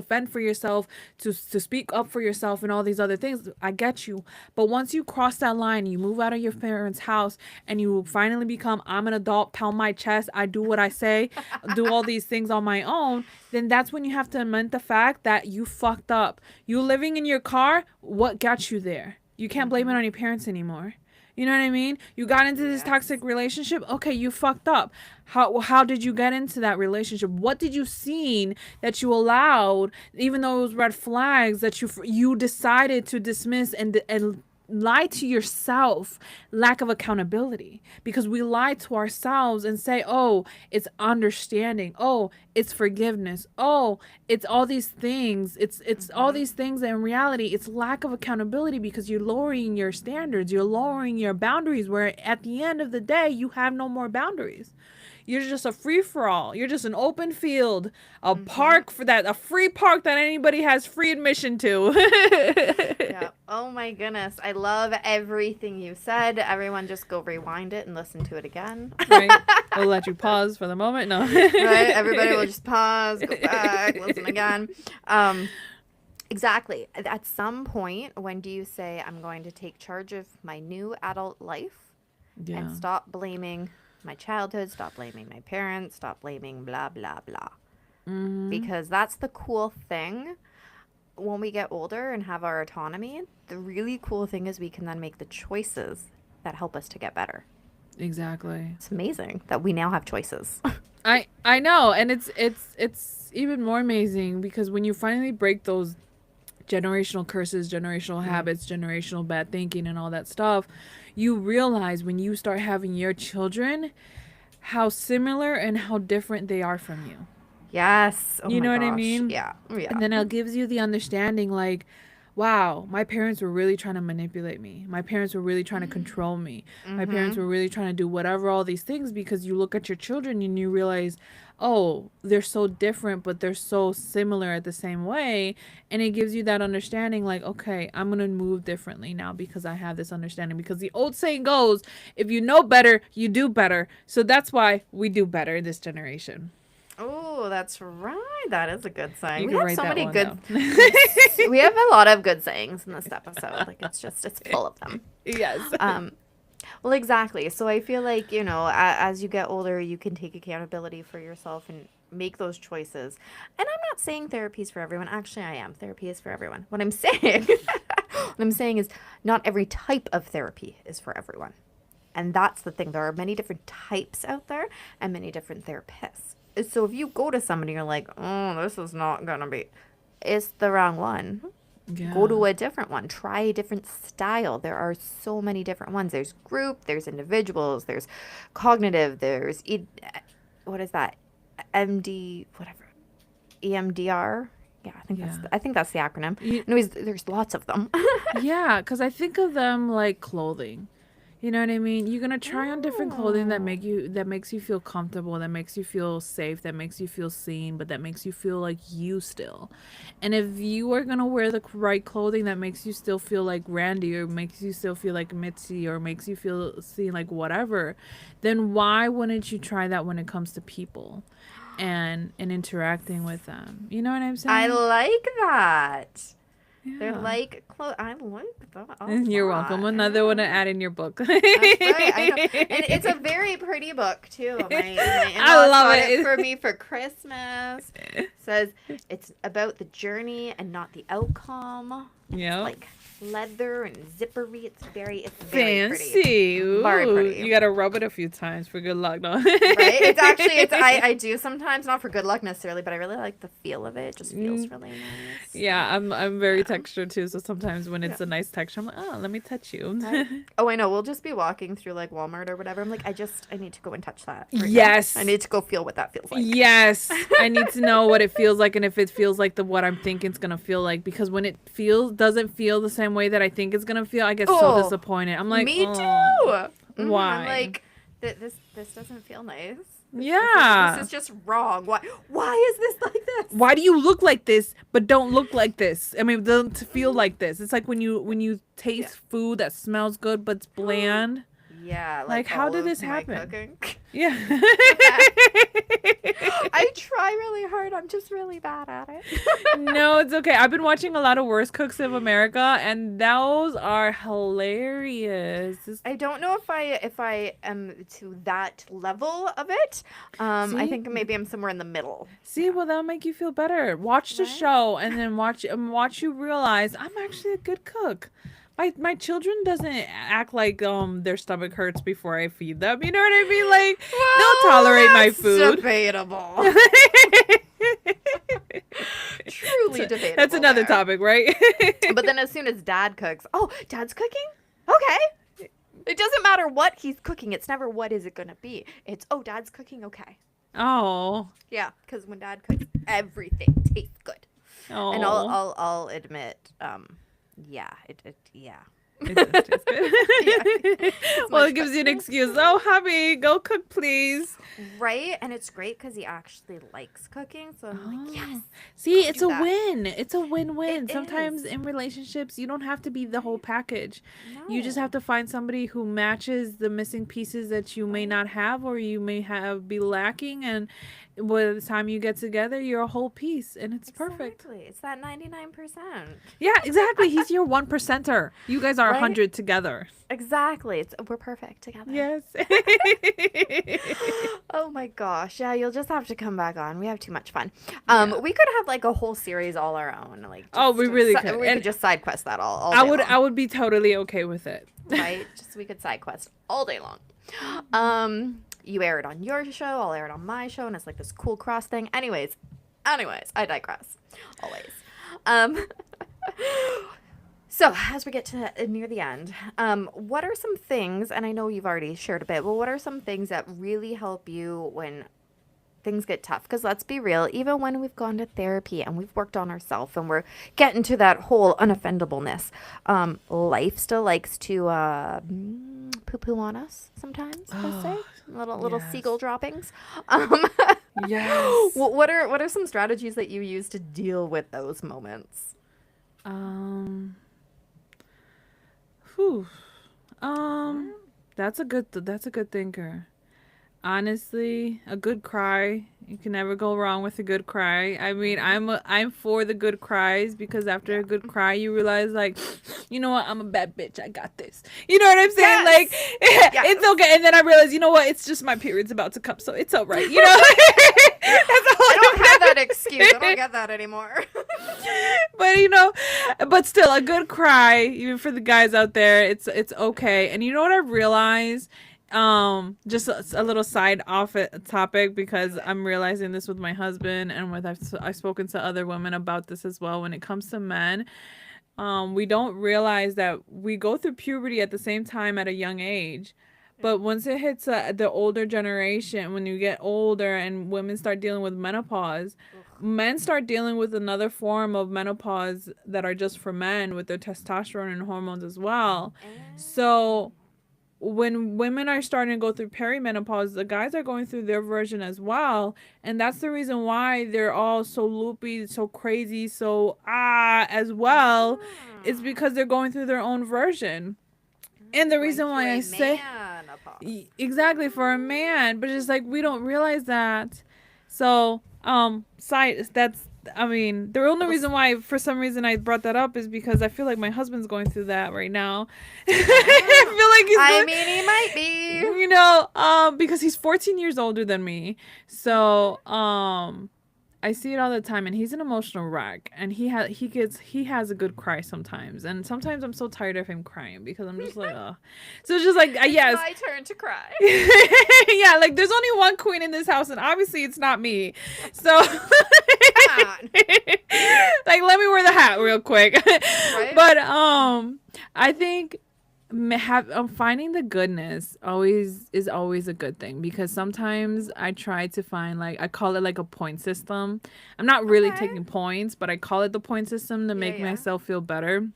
fend for yourself, to speak up for yourself and all these other things. I get you. But once you cross that line, you move out of your parents' house and you finally become, I'm an adult, pound my chest, I do what I say, do all these things on my own, then that's when you have to admit the fact that you fucked up. You living in your car, what got you there? You can't blame it on your parents anymore. You know what I mean? You got into this toxic relationship. Okay, you fucked up. How did you get into that relationship? What did you see that you allowed, even though it was red flags, that you decided to dismiss and lie to yourself? Lack of accountability, because we lie to ourselves and say, oh, it's understanding, oh, it's forgiveness, oh, it's all these things, it's all these things, and in reality it's lack of accountability, because you're lowering your standards, you're lowering your boundaries, where at the end of the day you have no more boundaries. You're just a free-for-all. You're just an open field, a park a free park that anybody has free admission to. Yeah. Oh my goodness. I love everything you said. Everyone just go rewind it and listen to it again. Right. We'll let you pause for the moment. No. Right. Everybody will just pause, go back, listen again. Exactly. At some point, when do you say, I'm going to take charge of my new adult life and stop blaming my childhood, stop blaming my parents, stop blaming blah, blah, blah. Because that's the cool thing. When we get older and have our autonomy, the really cool thing is we can then make the choices that help us to get better. Exactly. It's amazing that we now have choices. I know, and it's even more amazing because when you finally break those generational curses, generational habits, generational bad thinking and all that stuff, you realize when you start having your children how similar and how different they are from you. Yes. Oh You my know what I gosh. mean? Yeah. Yeah. And then it gives you the understanding like, wow, my parents were really trying to manipulate me. My parents were really trying to control me. My parents Mm-hmm. were really trying to do whatever, all these things, because you look at your children and you realize, oh, they're so different, but they're so similar at the same way. And it gives you that understanding like, okay, I'm going to move differently now because I have this understanding. Because the old saying goes, if you know better, you do better. So that's why we do better in this generation. Oh, that's right. That is a good saying. You We can have write so that many one good. down. We have a lot of good sayings in this episode. Like it's full of them. Yes. Um, well, exactly. So I feel like, as you get older, you can take accountability for yourself and make those choices. And I'm not saying therapy is for everyone. Actually, I am. Therapy is for everyone. What I'm saying, what I'm saying is not every type of therapy is for everyone. And that's the thing. There are many different types out there and many different therapists. So if you go to somebody, you're like, oh, this is not going to be, it's the wrong one. Go Yeah. to a different one. Try a different style. There are so many different ones. There's group, there's individuals, there's cognitive, what is that? MD, whatever. EMDR. Yeah, Yeah. I think that's the acronym. You, Anyways, there's lots of them. yeah, because I think of them like clothing. You know what I mean? You're gonna try on different clothing Oh. that makes you feel comfortable, that makes you feel safe, that makes you feel seen, but that makes you feel like you still. And if you are gonna wear the right clothing that makes you still feel like Randy, or makes you still feel like Mitzi, or makes you feel seen like whatever, then why wouldn't you try that when it comes to people and interacting with them? You know what I'm I saying? like that. They're Yeah. like I like that a You're welcome. lot. Another one to add in your book. That's right. I know, and it's a very pretty book too. My I in-laws love got it it. for me for Christmas. Says it's about the journey and not the outcome. It's Yep. like leather and zippery. It's very pretty. Fancy. Very Ooh. pretty. You gotta rub it a few times for good luck, no? Right? It's actually I do sometimes, not for good luck necessarily, but I really like the feel of it. It just feels Mm, really nice. yeah, I'm very Yeah. textured too, so sometimes when Yeah. it's a nice texture, I'm like, oh, let me touch you. Right. Oh, I know. We'll just be walking through like Walmart or whatever. I'm like, I need to go and touch that right now. I Yes. need to go feel what that feels like. Yes, I need to know what it feels like and if it feels like the what I'm thinking it's gonna feel like, because when it doesn't feel the same way that I think it's gonna feel, I get so Oh, disappointed. I'm like, me oh, too. I'm why? like, this doesn't feel nice. This Yeah. is just wrong. Why is this like this? Why do you look like this but don't look like this? I mean, don't feel like this. It's like when you Yeah. taste food that smells good but it's bland. Yeah, Like, like how all did of this my happen? cooking. Yeah. I try really hard. I'm just really bad at it. No, it's okay. I've been watching a lot of Worst Cooks of America, and those are hilarious. I don't know if I am to that level of it. I See, think maybe I'm somewhere in the middle. see, well, that'll make you feel better. Watch the Right? show, and then watch you realize I'm actually a good cook. My children doesn't act like their stomach hurts before I feed them. You know what I mean? Like, they'll Well, tolerate my that's food. debatable. Truly debatable. That's another there. topic, right? But then as soon as dad cooks, oh, dad's cooking? Okay. It doesn't matter what he's cooking. It's never what is it going to be. It's, oh, dad's cooking? Okay. Oh, Yeah, because when dad cooks, everything tastes good. oh, And I'll admit, yeah, yeah. it does taste good. Yeah, Well, much it gives you an better. excuse. Oh, hubby, go cook, please. Right? And it's great because he actually likes cooking. So I'm like, yes. See, go it's do a that. win. It's a win-win. It Sometimes is. in relationships, you don't have to be the whole package. You just No. have to find somebody who matches the missing pieces that you may not have or you may have be lacking, and by the time you get together, you're a whole piece, and it's perfect. Exactly. It's that 99%. Yeah, exactly. He's your 1%er. You guys are Right? 100 together. Exactly. We're perfect together. Yes. Oh my gosh. Yeah, you'll just have to come back on. We have too much fun. Yeah. We could have like a whole series all our own. Like Oh, we really could. We And could just side quest that all I day would long, I would be totally okay with it. right? Just we could side quest all day long. You air it on your show, I'll air it on my show, and it's like this cool cross thing. Anyways, I digress. Always. Um So, as we get to near the end, what are some things, and I know you've already shared a bit, but what are some things that really help you when things get tough? Because let's be real, even when we've gone to therapy and we've worked on ourselves and we're getting to that whole unoffendableness, life still likes to poo-poo on us sometimes, let's say. Little seagull Yes. droppings. Um, Yes. what are some strategies that you use to deal with those moments? Um. Whew. Um. That's a good thinker. Honestly, a good cry. You can never go wrong with a good cry. I mean, I'm for the good cries because after Yeah. a good cry, you realize like, you know what? I'm a bad bitch. I got this. You know what I'm saying? Yes. Like, Yes. it's okay. And then I realize, you know what? It's just my period's about to come, so it's all right. You know. That's all I don't have that I'm excuse. I don't get that anymore. but but still a good cry even for the guys out there, it's okay. And you know what I realized, just a little side off it topic, because I'm realizing this with my husband and with I've spoken to other women about this as well. When it comes to men, we don't realize that we go through puberty at the same time at a young age. But once it hits the older generation, when you get older and women start dealing with menopause, men start dealing with another form of menopause that are just for men with their testosterone and hormones as well. So when women are starting to go through perimenopause, the guys are going through their version as well. And that's the reason why they're all so loopy, so crazy, so as well. It's because they're going through their own version. And the Going reason through why a I say menopause. exactly for a man, but just like we don't realize that. So, side that's I mean, the only Little reason why for some reason I brought that up is because I feel like my husband's going through that right now. I Oh. feel like he's I going, mean, he might be. you know, because he's 14 years older than me. So, I see it all the time, and he's an emotional wreck, and he has a good cry sometimes, and sometimes I'm so tired of him crying because I'm just like, oh. So it's just like, It's yes. my turn to cry. Yeah, like there's only one queen in this house, and obviously it's not me. So Come on. like let me wear the hat real quick. Right? But I think finding the goodness always is always a good thing, because sometimes I try to find, like, I call it like a point system. I'm not really Okay. taking points, but I call it the point system to make Yeah. myself feel better.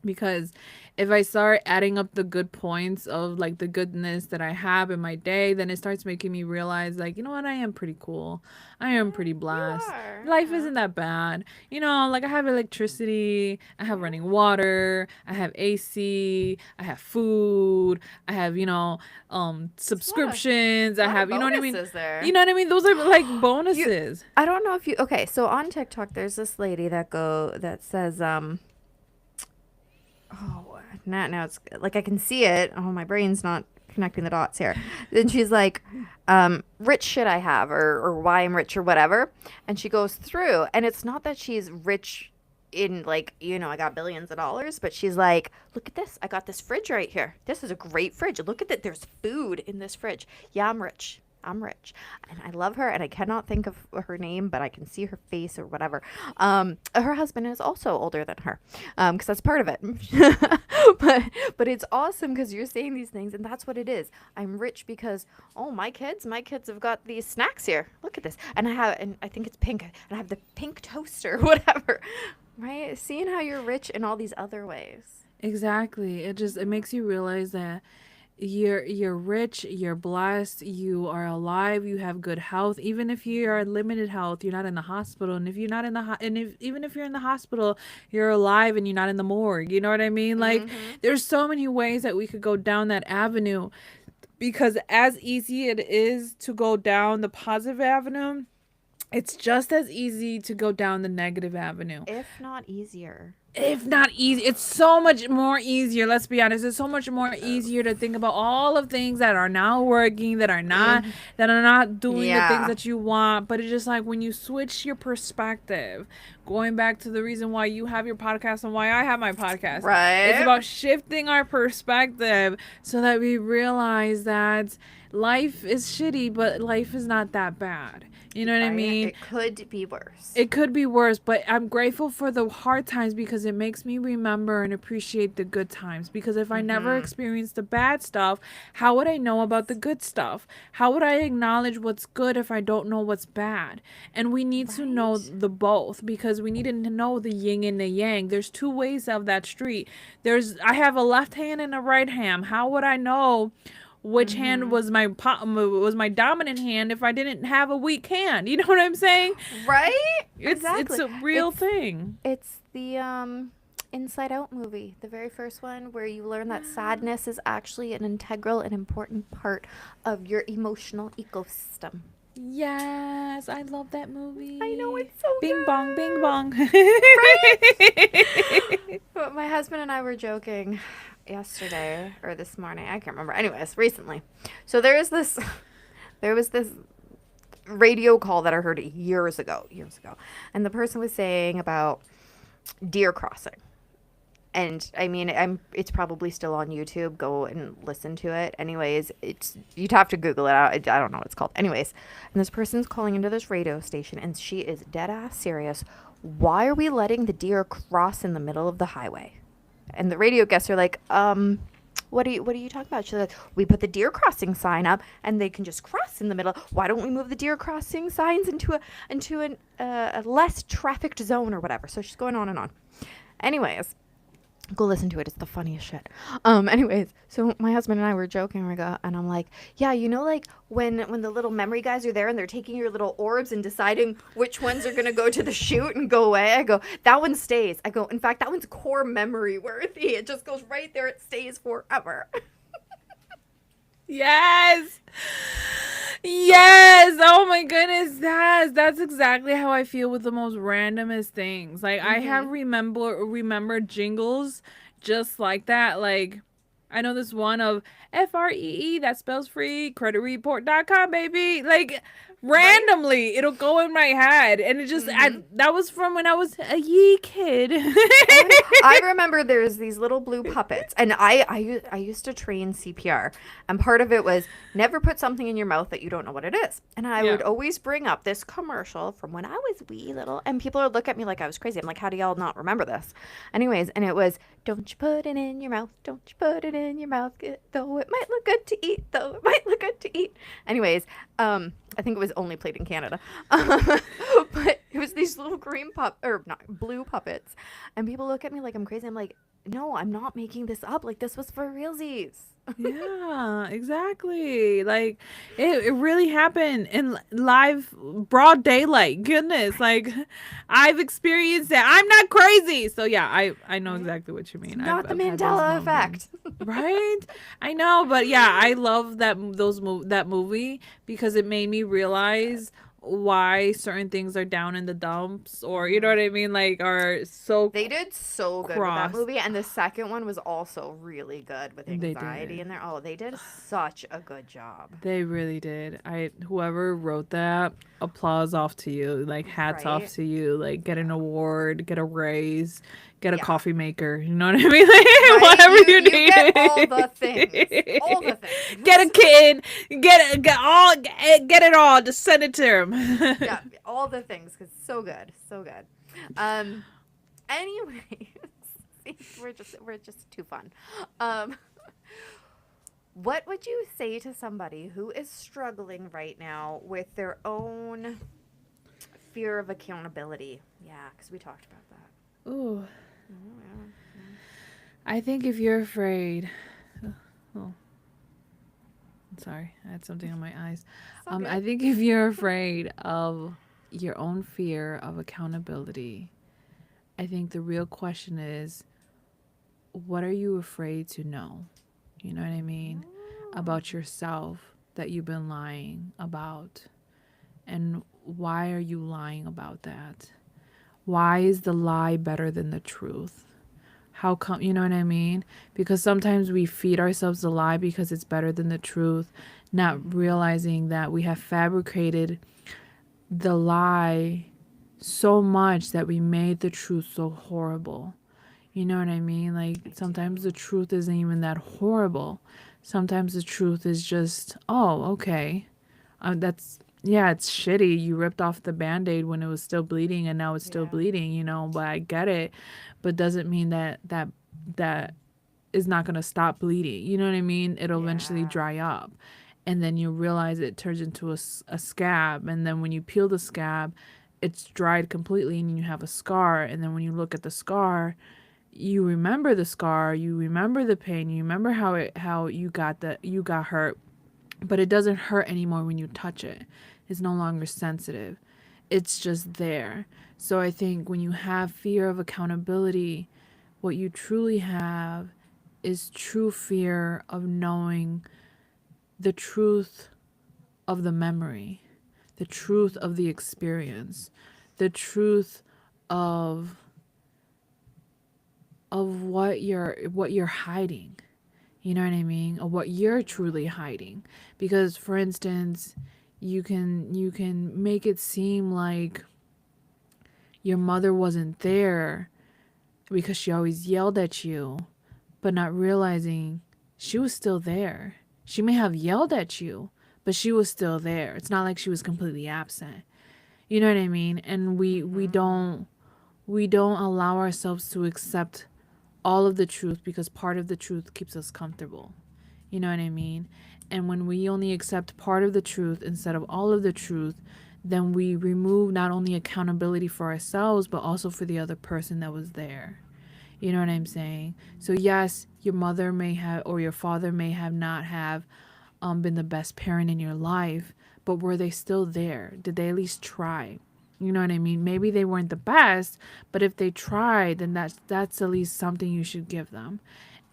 Because if I start adding up the good points of like the goodness that I have in my day, then it starts making me realize, like, you know what, I am pretty cool. I am pretty You blessed. are. Life Yeah. isn't that bad. You know, like I have electricity, I have running water, I have AC, I have food, I have, subscriptions, I Lot of have, you know what I mean? bonuses there. You know what I mean? Those are like You, bonuses. I don't know if you. Okay, so on TikTok, there's this lady that says oh, now it's like I can see it. Oh, my brain's not connecting the dots here. Then she's like, rich should I have, or why I'm rich, or whatever. And she goes through, and it's not that she's rich in, like, I got billions of dollars, but she's like, look at this. I got this fridge right here. This is a great fridge. Look at that. There's food in this fridge. Yeah, I'm rich. I'm rich. And I love her, and I cannot think of her name, but I can see her face or whatever. Her husband is also older than her, because that's part of it. but it's awesome because you're saying these things, and that's what it is. I'm rich because, oh, my kids have got these snacks here. Look at this. And I think it's pink, and I have the pink toaster, whatever. Right? Seeing how you're rich in all these other ways. Exactly. It makes you realize that you're rich, you're blessed, you are alive, you have good health. Even if you are in limited health, you're not in the hospital. And if you're not in even if you're in the hospital, you're alive and you're not in the morgue. You know what I mean? Like, there's so many ways that we could go down that avenue, because as easy it is to go down the positive avenue, it's just as easy to go down the negative avenue. If not easier. If not easy, it's so much more easier. Let's be honest. It's so much more easier to think about all of things that are not working, that are not doing the things that you want. But it's just like when you switch your perspective, going back to the reason why you have your podcast and why I have my podcast. Right. It's about shifting our perspective so that we realize that life is shitty, but life is not that bad. You know what I mean? It could be worse. It could be worse, but I'm grateful for the hard times, because because it makes me remember and appreciate the good times. Because if I never experienced the bad stuff, how would I know about the good stuff? How would I acknowledge what's good if I don't know what's bad? And we need to know Right? the both, because we need to know the yin and the yang. There's two ways of that street. I have a left hand and a right hand. How would I know which hand Mm-hmm. was my dominant hand if I didn't have a weak hand? You know what I'm saying? Right? It's Exactly. a real It's thing. it's the Inside Out movie, the very first one where you learn that sadness is actually an integral and important part of your emotional ecosystem. Yes, I love that I know movie. it's so Bing bong, bing good. bong. Right? But my husband and I were joking yesterday or this morning. I can't remember. Anyways, recently. So there was this radio call that I heard years ago. And the person was saying about deer crossing. And I mean, it's probably still on YouTube. Go and listen to it. Anyways, you'd have to Google it out. I don't know what it's called. Anyways, and this person's calling into this radio station, and she is dead ass serious. Why are we letting the deer cross in the middle of the highway? And the radio guests are like, what are you talking about? She's like, we put the deer crossing sign up, and they can just cross in the middle. Why don't we move the deer crossing signs into a less trafficked zone or whatever? So she's going on and on. Anyways, go listen to it. It's the funniest shit. Anyways, so my husband and I were joking. And I'm like, yeah, you know, like when the little memory guys are there and they're taking your little orbs and deciding which ones are gonna go to the chute and go away. I go, that one stays. I go, in fact, that one's core memory worthy. It just goes right there. It stays forever. Yes. Yes. Oh my goodness. That's exactly how I feel with the most randomest things. Like I have Mm-hmm. remembered jingles just like that. Like I know this one of FREE that spells free creditreport.com, baby. Like Right? randomly it'll go in my head, and Mm-hmm. that was from when I was a yee kid. Oh, I remember there's these little blue puppets, and I used to train CPR, and part of it was never put something in your mouth that you don't know what it is. And I Yeah. would always bring up this commercial from when I was wee little, and people would look at me like I was crazy. I'm like, how do y'all not remember this? Anyways, and it was, don't you put it in your mouth, don't you put it in your mouth, though it might look good to eat, though it might look good to eat. Anyways, I think it was only played in Canada, but it was these little or not blue puppets, and people look at me like I'm crazy. I'm like, no, I'm not making this up. Like this was for realsies. Yeah, exactly. Like it really happened in live broad daylight. Goodness, like I've experienced that. I'm not crazy. So yeah, I know Right? exactly what you It's mean. not the I've had those Mandela moments. effect. Right? I know, but yeah, I love that movie because it made me realize why certain things are down in the dumps, or you know Hmm. what I mean, like are so They did so good with that crossed. movie, and the second one was also really good with They anxiety did. in there. Oh, they did such a good job. They really did. Whoever wrote that, applause off to you. Like hats off Right? to you. Like get an Yeah. award, get a raise, get a Yeah. coffee maker. You know what I mean? Like Right? whatever you You get all the things. All need. the Get things. a kid. Get it all. Just send it to him. Yeah, all the things cuz so good. So good. Um anyways, see, we're just too fun. Um what would you say to somebody who is struggling right now with their own fear of accountability? Yeah, cuz we talked about that. Ooh, Oh, yeah. I think if you're afraid. Oh, sorry, I had something on my eyes. It's all I good. think if you're afraid of your own fear of accountability, I think the real question is, what are you afraid to know? You know what I mean? Oh. About yourself that you've been lying about. And why are you lying about that? Why is the lie better than the truth? How come, you know what I mean? Because sometimes we feed ourselves the lie because it's better than the truth, not realizing that we have fabricated the lie so much that we made the truth so horrible. You know what I mean? Like I sometimes do. the truth isn't even that horrible. Sometimes the truth is just, oh, okay. That's yeah, it's shitty. You ripped off the band-aid when it was still bleeding and now it's still Yeah. bleeding, but I get it. But doesn't mean that is not going to stop bleeding. You know what I mean? It'll eventually Yeah. dry up. And then you realize it turns into a scab. And then when you peel the scab, it's dried completely and you have a scar. And then when you look at the scar, you remember the scar, you remember the pain, you remember how you got hurt, but it doesn't hurt anymore when you touch it. It's no longer sensitive. It's just there. So I think when you have fear of accountability, what you truly have is true fear of knowing the truth of the memory, the truth of the experience, the truth of what you're hiding. You know what I mean? Or what you're truly hiding. Because for instance, you can make it seem like your mother wasn't there because she always yelled at you, but not realizing she was still there. She may have yelled at you, but she was still there. It's not like she was completely absent. You know what I mean? And we don't allow ourselves to accept all of the truth because part of the truth keeps us comfortable. You know what I mean? And when we only accept part of the truth instead of all of the truth, then we remove not only accountability for ourselves, but also for the other person that was there. You know what I'm saying? So yes, your mother may have or your father may have not have been the best parent in your life, but were they still there? Did they at least try? You know what I mean? Maybe they weren't the best, but if they tried, then that's at least something you should give them.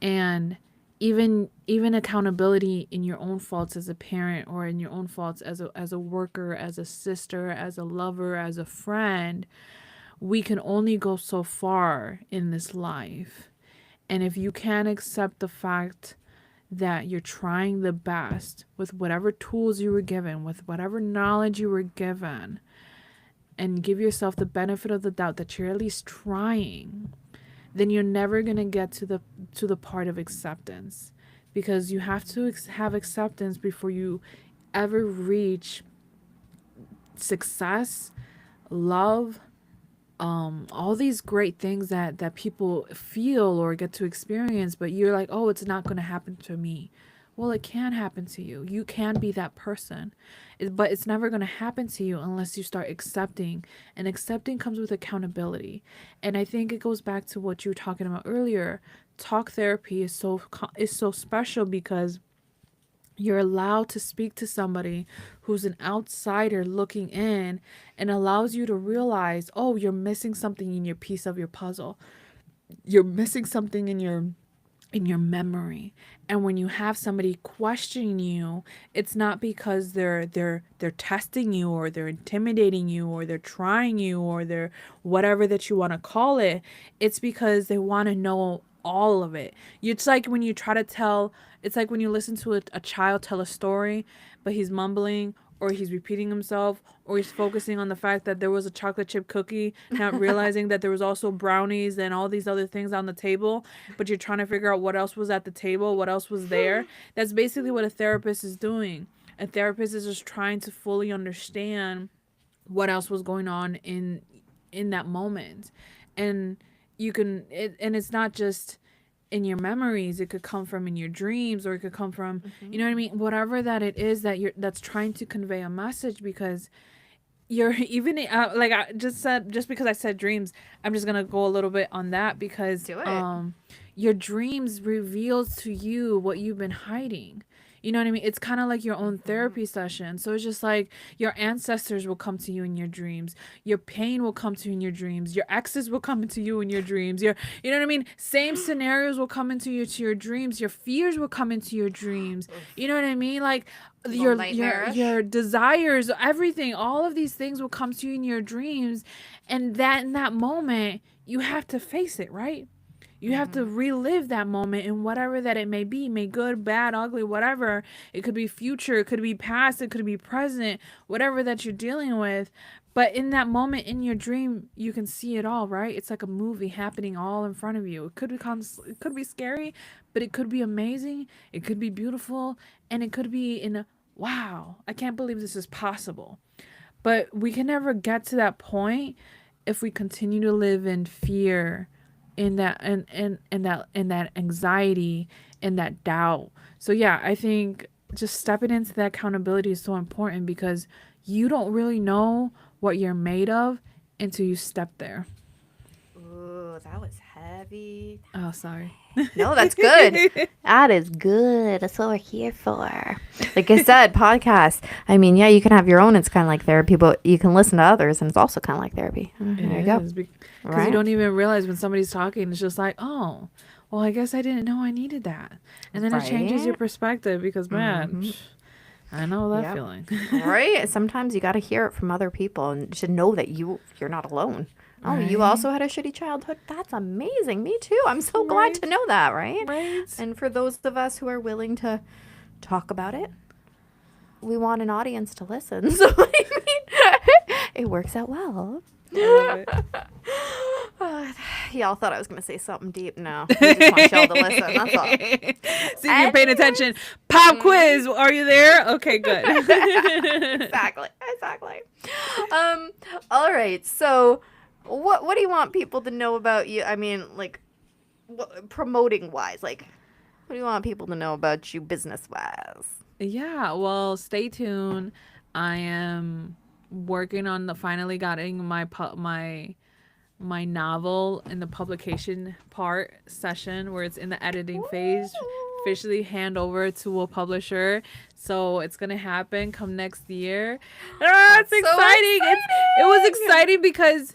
And even accountability in your own faults as a parent or in your own faults as a worker, as a sister, as a lover, as a friend, we can only go so far in this life. And if you can't accept the fact that you're trying the best with whatever tools you were given, with whatever knowledge you were given, and give yourself the benefit of the doubt that you're at least trying, then you're never going to get to the part of acceptance, because you have to have acceptance before you ever reach success, love, all these great things that people feel or get to experience, but you're like, oh, it's not going to happen to me. Well, it can happen to you. You can be that person. But it's never going to happen to you unless you start accepting. And accepting comes with accountability. And I think it goes back to what you were talking about earlier. Talk therapy is so special because you're allowed to speak to somebody who's an outsider looking in, and allows you to realize, oh, you're missing something in your piece of your puzzle. You're missing something in your memory. And when you have somebody questioning you, it's not because they're testing you or they're intimidating you or they're trying you or they're whatever that you want to call it. It's because they want to know all of it. It's like when you try to tell, it's like when you listen to a child tell a story, but he's mumbling or he's repeating himself or he's focusing on the fact that there was a chocolate chip cookie, not realizing that there was also brownies and all these other things on the table, but you're trying to figure out what else was at the table, what else was there. That's basically what a therapist is doing. A therapist is just trying to fully understand what else was going on in that moment. And and it's not just in your memories. It could come from in your dreams, or it could come from, you know what I mean, whatever that it is that's trying to convey a message. Because you're even like I just said, just because I said dreams, I'm just gonna go a little bit on that, because Do it. your dreams reveals to you what you've been hiding. You know what I mean? It's kind of like your own therapy session. So it's just like your ancestors will come to you in your dreams. Your pain will come to you in your dreams. Your exes will come into you in your dreams. You know what I mean? Same scenarios will come into you to your dreams. Your fears will come into your dreams. You know what I mean? Like Little your nightmarish. desires, everything, all of these things will come to you in your dreams, and that in that moment you have to face it, right? You have to relive that moment in whatever that it may good, bad, ugly, whatever. It could be future, it could be past, it could be present, whatever that you're dealing with. But in that moment in your dream, you can see it all, right? It's like a movie happening all in front of you. It could be scary, but it could be amazing. It could be beautiful, and it could be in wow, I can't believe this is possible. But we can never get to that point if we continue to live in fear, in that anxiety, in that doubt. So yeah, I think just stepping into that accountability is so important because you don't really know what you're made of until you step there. Ooh, that was heavy. Oh, sorry. No, that's good. That is good. That's what we're here for. Like I said, podcasts. I mean, yeah, you can have your own. It's kind of like therapy, but you can listen to others, and it's also kind of like therapy. There you go. Because you don't even realize when somebody's talking, it's just like, oh, well, I guess I didn't know I needed that. And then it changes your perspective because, man, I know that feeling. Right? Sometimes you got to hear it from other people and to know that you're not alone. Oh, you also had a shitty childhood? That's amazing. Me too. I'm so glad to know that, right? Right. And for those of us who are willing to talk about it, we want an audience to listen. So, I mean, it works out well. I love it. Y'all thought I was going to say something deep. No. We just want y'all to listen. That's all. See if you're paying attention. Pop quiz. Are you there? Okay, good. Exactly. All right. So, what do you want people to know about you? I mean, like, promoting wise, like, what do you want people to know about you business wise? Yeah, well, stay tuned. I am working on finally getting my novel in the publication part session where it's in the editing phase, officially hand over to a publisher. So it's gonna happen come next year. It's exciting. It was exciting because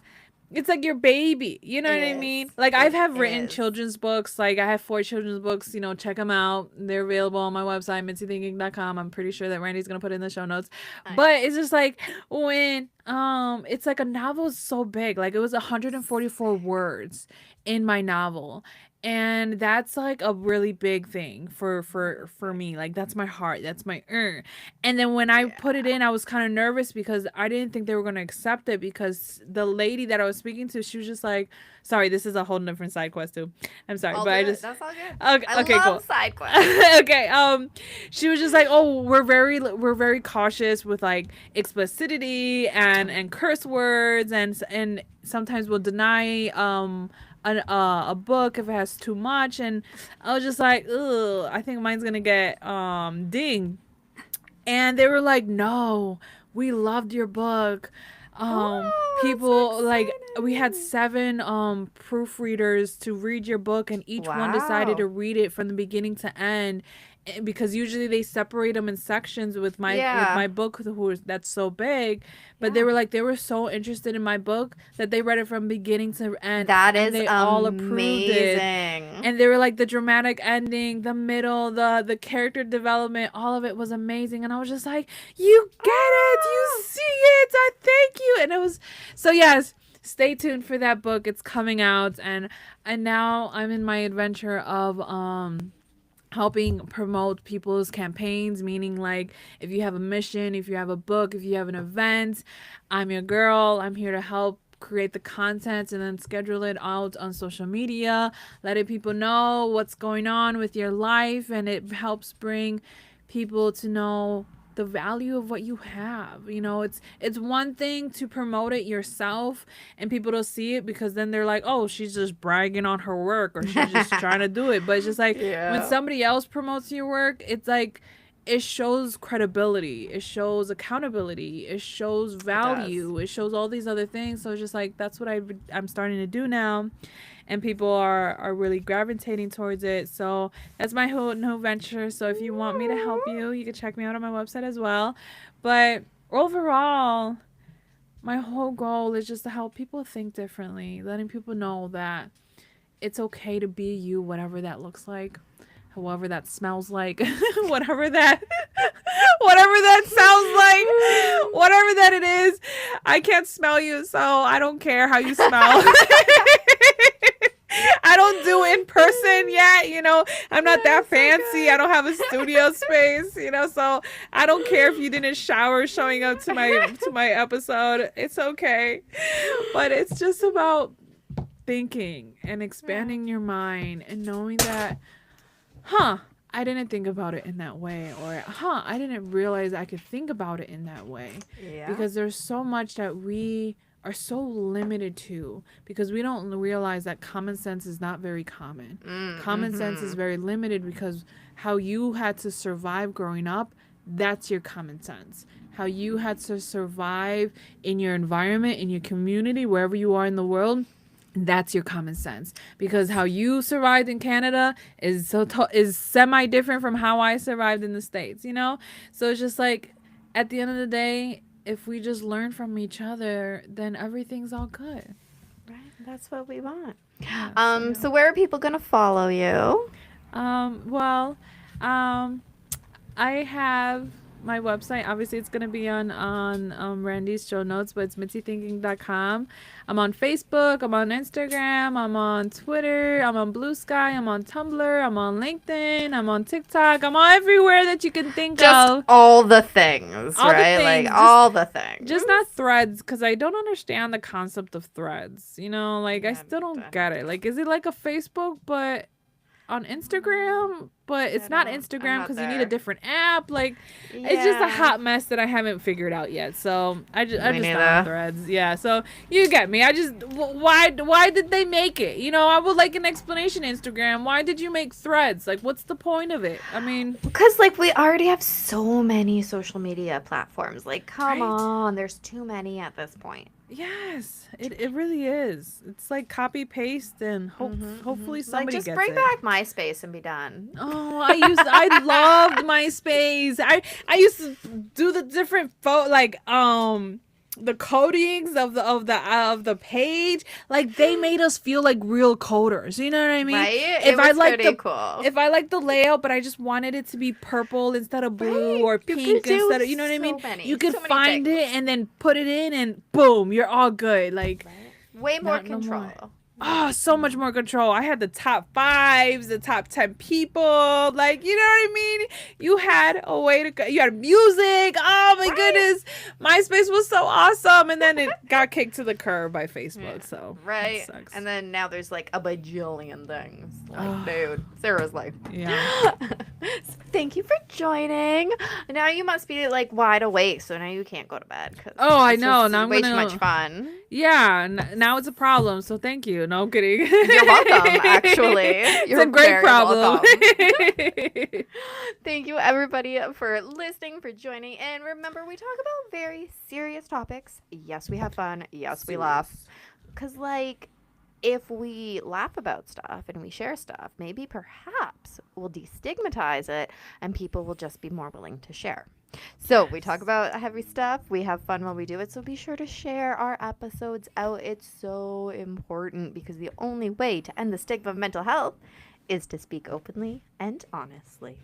it's like your baby, you know what I mean? Like I have written children's books. Like I have 4 children's books. Check them out. They're available on my website, mitzithinking.com. I'm pretty sure that Randy's gonna put it in the show notes. Nice. But it's just like when it's like a novel is so big. Like it was 144 words in my novel. And that's like a really big thing for me. Like that's my heart. That's my And then when I put it in, I was kind of nervous because I didn't think they were going to accept it because the lady that I was speaking to, she was just like, sorry, this is a whole different side quest too. I'm sorry, but that's all good. Okay, I love side quests. Okay. She was just like, "Oh, we're very cautious with like explicitity and curse words and sometimes we'll deny a book if it has too much." And I was just like, ugh, I think mine's gonna get dinged. And they were like, no, we loved your book. People like we had 7 proofreaders to read your book, and each one decided to read it from the beginning to end. Because usually they separate them in sections with my book that's so big, but they were so interested in my book that they read it from beginning to end. That is they amazing. All approved it. And they were like, the dramatic ending, the middle, the character development, all of it was amazing. And I was just like, you get it, you see it, I thank you. And it was so yes. Stay tuned for that book. It's coming out, and now I'm in my adventure of helping promote people's campaigns, meaning like if you have a mission, if you have a book, if you have an event, I'm your girl. I'm here to help create the content and then schedule it out on social media, letting people know what's going on with your life, and it helps bring people to know the value of what you have. It's one thing to promote it yourself and people don't see it because then they're like, oh, she's just bragging on her work or she's just trying to do it. But it's just like when somebody else promotes your work, it's like it shows credibility, it shows accountability, it shows value, it shows all these other things. So it's just like that's what I'm starting to do now. And people are really gravitating towards it. So that's my whole new venture. So if you want me to help you, you can check me out on my website as well. But overall, my whole goal is just to help people think differently, letting people know that it's okay to be you, whatever that looks like, however that smells like, whatever that sounds like, whatever that it is. I can't smell you, so I don't care how you smell. I don't do in person yet, I'm not that fancy. I don't have a studio space, so I don't care if you didn't shower showing up to my episode. It's okay. But it's just about thinking and expanding your mind and knowing that, I didn't think about it in that way, or I didn't realize I could think about it in that way. Yeah. Because there's so much that we are so limited to, because we don't realize that common sense is not very common. Common sense is very limited because how you had to survive growing up, that's your common sense. How you had to survive in your environment, in your community, wherever you are in the world, that's your common sense. Because how you survived in Canada is is semi different from how I survived in the States, you know? So it's just like, at the end of the day, if we just learn from each other, then everything's all good. Right. That's what we want. Yeah, So where are people going to follow you? Well, I have my website. Obviously, it's going to be on Randy's show notes, but it's mitzythinking.com. I'm on Facebook. I'm on Instagram. I'm on Twitter. I'm on Blue Sky. I'm on Tumblr. I'm on LinkedIn. I'm on TikTok. I'm on everywhere that you can think Just of. all the things, All the right? things, Like all the things. Just not threads, because I don't understand the concept of threads. You know, like, I still don't get it. Like, is it like a Facebook, but on Instagram? But it's not Instagram because you need a different app. Like, it's just a hot mess that I haven't figured out yet. So I'm just not on threads. Yeah. So you get me. Why did they make it? You know, I would like an explanation. Instagram, why did you make threads? Like, what's the point of it? I mean, because like we already have so many social media platforms. Like, come on, there's too many at this point. Yes, it really is. It's like copy paste and hopefully somebody gets it. Just bring back MySpace and be done. Oh, I loved MySpace. I used to do the different the codings of the page. Like, they made us feel like real coders. You know what I mean? Right? If I liked the layout, but I just wanted it to be purple instead of blue or pink instead of, you know what I mean? You could find it and then put it in and boom, you're all good. Like, way more control. No more. Oh, so much more control. I had the top 5s, the top 10 people. Like, you know what I mean? You had a way to go. You had music. Oh, my goodness. MySpace was so awesome. And then it got kicked to the curb by Facebook. So, right. Sucks. And then now there's like a bajillion things. Like, dude, Sarah's like, yeah. So thank you for joining. Now you must be like wide awake. So now you can't go to bed. Oh, I know. Now I'm way too much fun. Yeah. Now it's a problem. So thank you. No, I'm kidding. You're welcome, actually. You're it's a great problem. Thank you, everybody, for listening, for joining. And remember, we talk about very serious topics. Yes, we have fun. Yes, we laugh. Because, like, if we laugh about stuff and we share stuff, maybe perhaps we'll destigmatize it and people will just be more willing to share. So we talk about heavy stuff. We have fun while we do it. So be sure to share our episodes out. It's so important because the only way to end the stigma of mental health is to speak openly and honestly.